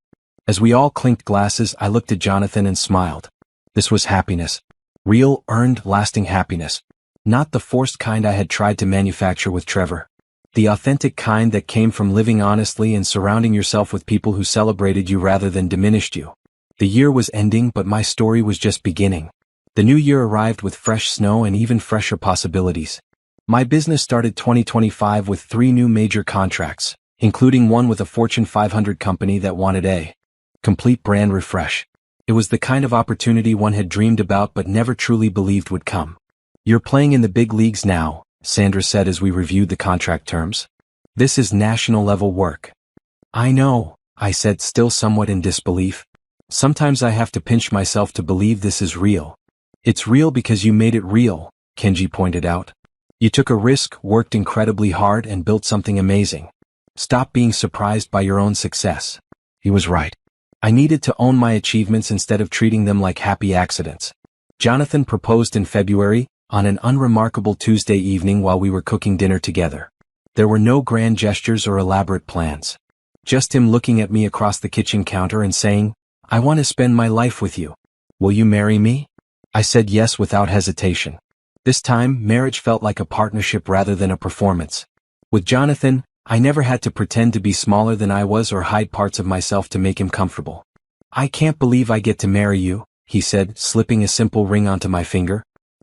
As we all clinked glasses, I looked at Jonathan and smiled. This was happiness. Real, earned, lasting happiness. Not the forced kind I had tried to manufacture with Trevor. The authentic kind that came from living honestly and surrounding yourself with people who celebrated you rather than diminished you. The year was ending, but my story was just beginning. The new year arrived with fresh snow and even fresher possibilities. My business started 2025 with 3 new major contracts, including one with a Fortune 500 company that wanted a complete brand refresh. It was the kind of opportunity one had dreamed about but never truly believed would come. You're playing in the big leagues now, Sandra said as we reviewed the contract terms. This is national-level work. I know, I said, still somewhat in disbelief. Sometimes I have to pinch myself to believe this is real. It's real because you made it real, Kenji pointed out. You took a risk, worked incredibly hard, and built something amazing. Stop being surprised by your own success. He was right. I needed to own my achievements instead of treating them like happy accidents. Jonathan proposed in February, on an unremarkable Tuesday evening while we were cooking dinner together. There were no grand gestures or elaborate plans. Just him looking at me across the kitchen counter and saying, I want to spend my life with you. Will you marry me? I said yes without hesitation. This time, marriage felt like a partnership rather than a performance. With Jonathan, I never had to pretend to be smaller than I was or hide parts of myself to make him comfortable. I can't believe I get to marry you, he said, slipping a simple ring onto my finger.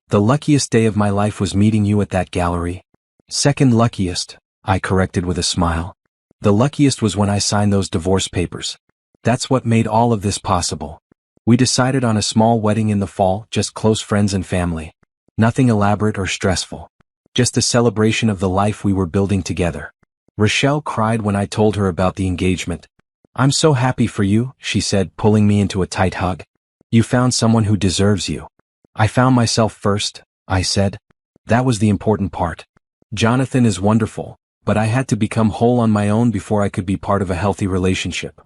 The luckiest day of my life was meeting you at that gallery. Second luckiest, I corrected with a smile. The luckiest was when I signed those divorce papers. That's what made all of this possible. We decided on a small wedding in the fall, just close friends and family. Nothing elaborate or stressful. Just a celebration of the life we were building together. Rochelle cried when I told her about the engagement. "I'm so happy for you," she said, pulling me into a tight hug. "You found someone who deserves you." "I found myself first," I said. "That was the important part. Jonathan is wonderful, but I had to become whole on my own before I could be part of a healthy relationship."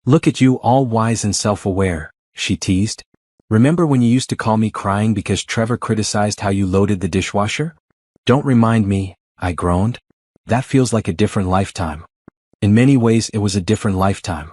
"Look at you, all wise and self-aware," she teased. "Remember when you used to call me crying because Trevor criticized how you loaded the dishwasher?" "Don't remind me," I groaned. "That feels like a different lifetime." In many ways it was a different lifetime.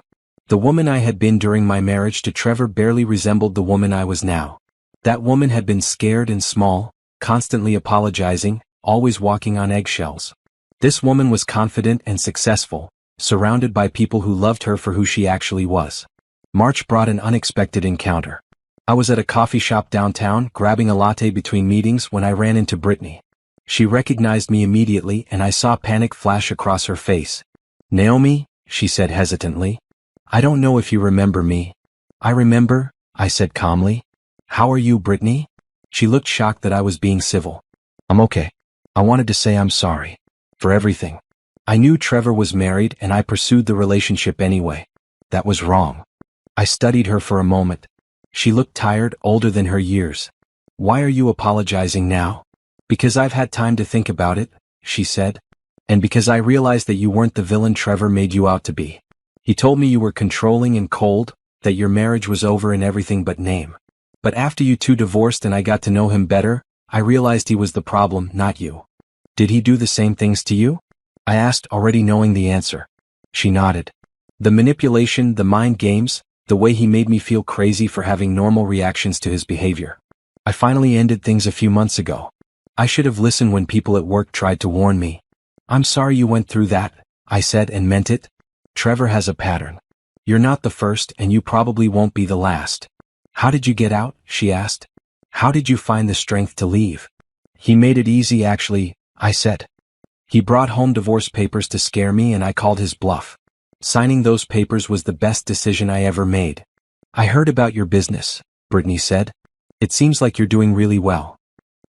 The woman I had been during my marriage to Trevor barely resembled the woman I was now. That woman had been scared and small, constantly apologizing, always walking on eggshells. This woman was confident and successful, surrounded by people who loved her for who she actually was. March brought an unexpected encounter. I was at a coffee shop downtown, grabbing a latte between meetings when I ran into Brittany. She recognized me immediately and I saw panic flash across her face. "Naomi," she said hesitantly. "I don't know if you remember me." "I remember," I said calmly. "How are you, Brittany?" She looked shocked that I was being civil. "I'm okay. I wanted to say I'm sorry. For everything. I knew Trevor was married and I pursued the relationship anyway. That was wrong." I studied her for a moment. She looked tired, older than her years. "Why are you apologizing now?" "Because I've had time to think about it," she said. "And because I realized that you weren't the villain Trevor made you out to be. He told me you were controlling and cold, that your marriage was over in everything but name. But after you two divorced and I got to know him better, I realized he was the problem, not you." "Did he do the same things to you?" I asked, already knowing the answer. She nodded. "The manipulation, the mind games, the way he made me feel crazy for having normal reactions to his behavior. I finally ended things a few months ago. I should have listened when people at work tried to warn me." "I'm sorry you went through that," I said and meant it. "Trevor has a pattern. You're not the first and you probably won't be the last." "How did you get out?" she asked. "How did you find the strength to leave?" "He made it easy actually," I said. "He brought home divorce papers to scare me and I called his bluff. Signing those papers was the best decision I ever made." "I heard about your business," Brittany said. "It seems like you're doing really well."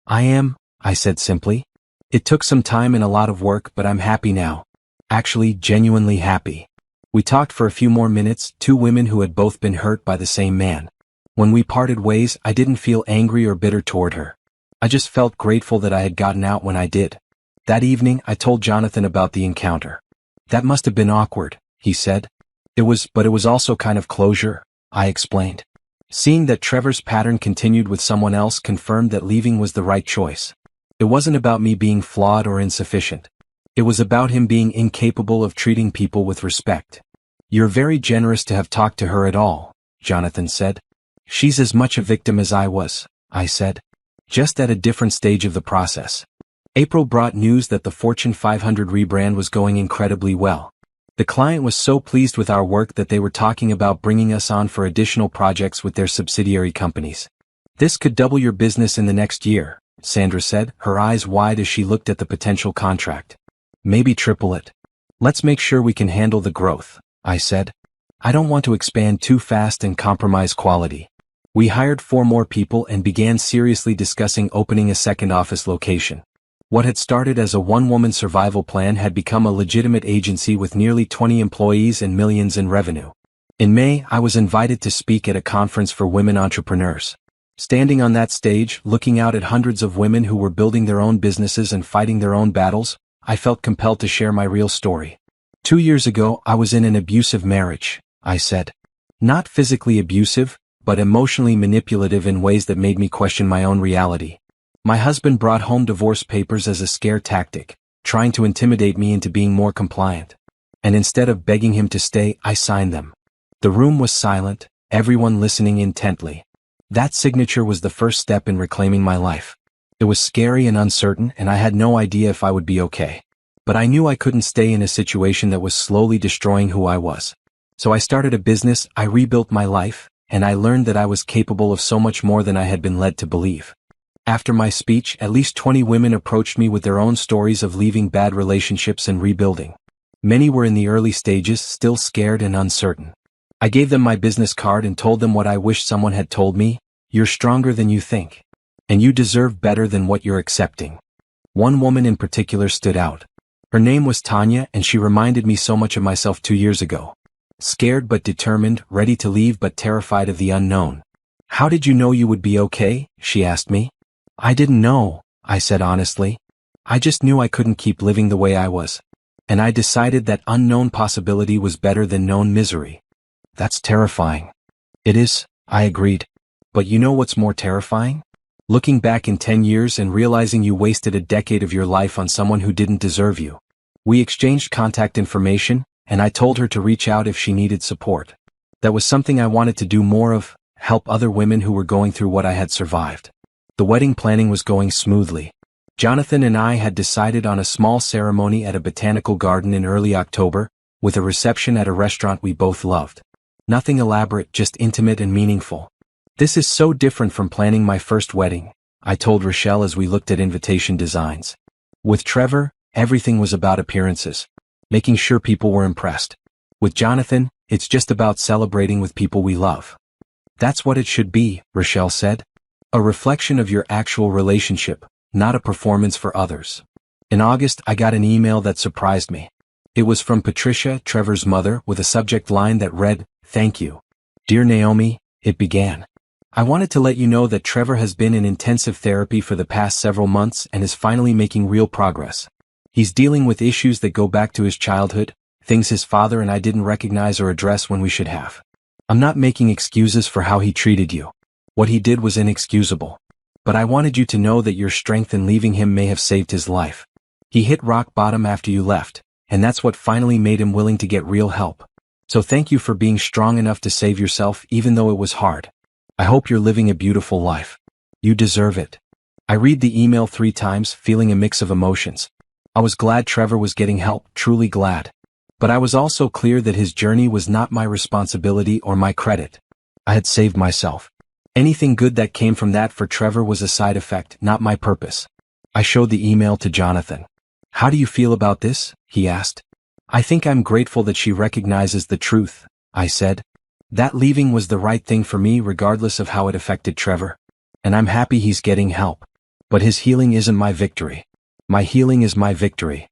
"I am," I said simply. "It took some time and a lot of work, but I'm happy now. Actually, genuinely happy." We talked for a few more minutes, two women who had both been hurt by the same man. When we parted ways, I didn't feel angry or bitter toward her. I just felt grateful that I had gotten out when I did. That evening, I told Jonathan about the encounter. "That must have been awkward," he said. But it was also kind of closure," I explained. Seeing that Trevor's pattern continued with someone else confirmed that leaving was the right choice. It wasn't about me being flawed or insufficient. It was about him being incapable of treating people with respect. "You're very generous to have talked to her at all," Jonathan said. "She's as much a victim as I was," I said. "Just at a different stage of the process." April brought news that the Fortune 500 rebrand was going incredibly well. The client was so pleased with our work that they were talking about bringing us on for additional projects with their subsidiary companies. "This could double your business in the next year," Sandra said, her eyes wide as she looked at the potential contract. "Maybe triple it." "Let's make sure we can handle the growth," I said. "I don't want to expand too fast and compromise quality." We hired 4 more people and began seriously discussing opening a second office location. What had started as a one-woman survival plan had become a legitimate agency with nearly 20 employees and millions in revenue. In May, I was invited to speak at a conference for women entrepreneurs. Standing on that stage, looking out at hundreds of women who were building their own businesses and fighting their own battles, I felt compelled to share my real story. 2 years ago, I was in an abusive marriage, I said. Not physically abusive, but emotionally manipulative in ways that made me question my own reality. My husband brought home divorce papers as a scare tactic, trying to intimidate me into being more compliant. And instead of begging him to stay, I signed them. The room was silent, everyone listening intently. That signature was the first step in reclaiming my life. It was scary and uncertain, and I had no idea if I would be okay. But I knew I couldn't stay in a situation that was slowly destroying who I was. So I started a business, I rebuilt my life, and I learned that I was capable of so much more than I had been led to believe. After my speech, at least 20 women approached me with their own stories of leaving bad relationships and rebuilding. Many were in the early stages, still scared and uncertain. I gave them my business card and told them what I wish someone had told me: you're stronger than you think. And you deserve better than what you're accepting. One woman in particular stood out. Her name was Tanya, and she reminded me so much of myself 2 years ago. Scared but determined, ready to leave but terrified of the unknown. "How did you know you would be okay?" she asked me. "I didn't know," I said honestly. "I just knew I couldn't keep living the way I was. And I decided that unknown possibility was better than known misery." "That's terrifying." "It is," I agreed. "But you know what's more terrifying? Looking back in 10 years and realizing you wasted a decade of your life on someone who didn't deserve you." We exchanged contact information, and I told her to reach out if she needed support. That was something I wanted to do more of: help other women who were going through what I had survived. The wedding planning was going smoothly. Jonathan and I had decided on a small ceremony at a botanical garden in early October, with a reception at a restaurant we both loved. Nothing elaborate, just intimate and meaningful. "This is so different from planning my first wedding," I told Rochelle as we looked at invitation designs. "With Trevor, everything was about appearances, making sure people were impressed. With Jonathan, it's just about celebrating with people we love." "That's what it should be," Rochelle said. "A reflection of your actual relationship, not a performance for others." In August, I got an email that surprised me. It was from Patricia, Trevor's mother, with a subject line that read, "Thank you. Dear Naomi," it began. "I wanted to let you know that Trevor has been in intensive therapy for the past several months and is finally making real progress. He's dealing with issues that go back to his childhood, things his father and I didn't recognize or address when we should have. I'm not making excuses for how he treated you. What he did was inexcusable. But I wanted you to know that your strength in leaving him may have saved his life. He hit rock bottom after you left, and that's what finally made him willing to get real help. So thank you for being strong enough to save yourself even though it was hard. I hope you're living a beautiful life. You deserve it." I read the email 3 times, feeling a mix of emotions. I was glad Trevor was getting help, truly glad. But I was also clear that his journey was not my responsibility or my credit. I had saved myself. Anything good that came from that for Trevor was a side effect, not my purpose. I showed the email to Jonathan. "How do you feel about this?" he asked. "I think I'm grateful that she recognizes the truth," I said. "That leaving was the right thing for me regardless of how it affected Trevor. And I'm happy he's getting help. But his healing isn't my victory. My healing is my victory."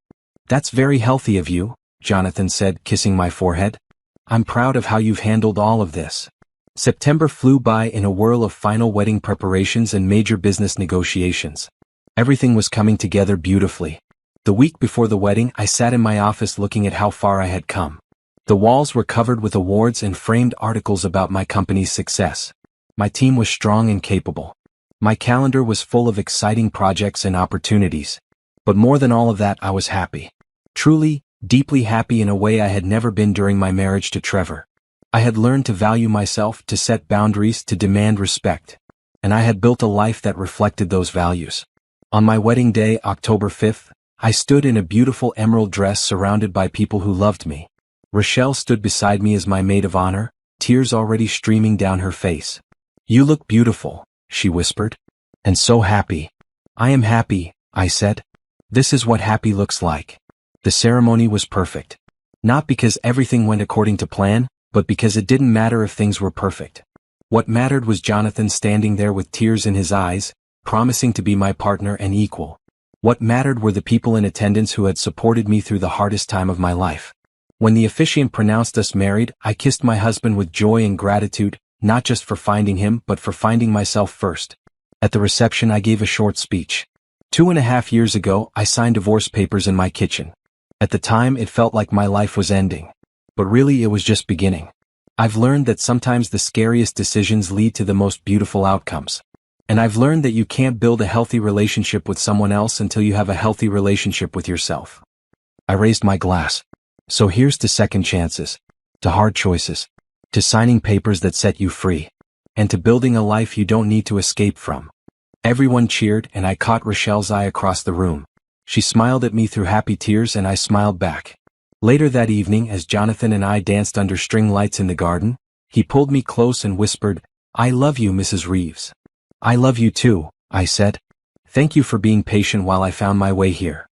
"That's very healthy of you," Jonathan said, kissing my forehead. "I'm proud of how you've handled all of this." September flew by in a whirl of final wedding preparations and major business negotiations. Everything was coming together beautifully. The week before the wedding, I sat in my office looking at how far I had come. The walls were covered with awards and framed articles about my company's success. My team was strong and capable. My calendar was full of exciting projects and opportunities. But more than all of that, I was happy. Truly, deeply happy in a way I had never been during my marriage to Trevor. I had learned to value myself, to set boundaries, to demand respect. And I had built a life that reflected those values. On my wedding day, October 5th, I stood in a beautiful emerald dress surrounded by people who loved me. Rochelle stood beside me as my maid of honor, tears already streaming down her face. "You look beautiful," she whispered. "And so happy." "I am happy," I said. "This is what happy looks like." The ceremony was perfect. Not because everything went according to plan, but because it didn't matter if things were perfect. What mattered was Jonathan standing there with tears in his eyes, promising to be my partner and equal. What mattered were the people in attendance who had supported me through the hardest time of my life. When the officiant pronounced us married, I kissed my husband with joy and gratitude, not just for finding him, but for finding myself first. At the reception, I gave a short speech. 2.5 years ago, I signed divorce papers in my kitchen. At the time, it felt like my life was ending. But really, it was just beginning. I've learned that sometimes the scariest decisions lead to the most beautiful outcomes. And I've learned that you can't build a healthy relationship with someone else until you have a healthy relationship with yourself. I raised my glass. So here's to second chances, to hard choices, to signing papers that set you free, and to building a life you don't need to escape from. Everyone cheered, and I caught Rochelle's eye across the room. She smiled at me through happy tears, and I smiled back. Later that evening, as Jonathan and I danced under string lights in the garden, he pulled me close and whispered, "I love you, Mrs. Reeves." "I love you too," I said. "Thank you for being patient while I found my way here."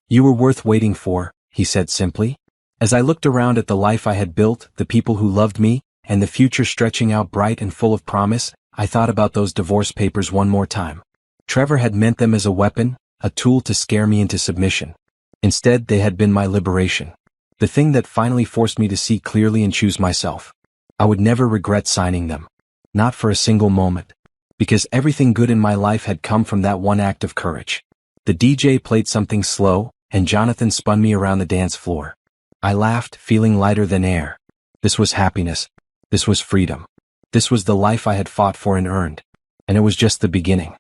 "You were worth waiting for," he said simply. As I looked around at the life I had built, the people who loved me, and the future stretching out bright and full of promise, I thought about those divorce papers one more time. Trevor had meant them as a weapon, a tool to scare me into submission. Instead, they had been my liberation. The thing that finally forced me to see clearly and choose myself. I would never regret signing them. Not for a single moment. Because everything good in my life had come from that one act of courage. The DJ played something slow, and Jonathan spun me around the dance floor. I laughed, feeling lighter than air. This was happiness. This was freedom. This was the life I had fought for and earned. And it was just the beginning.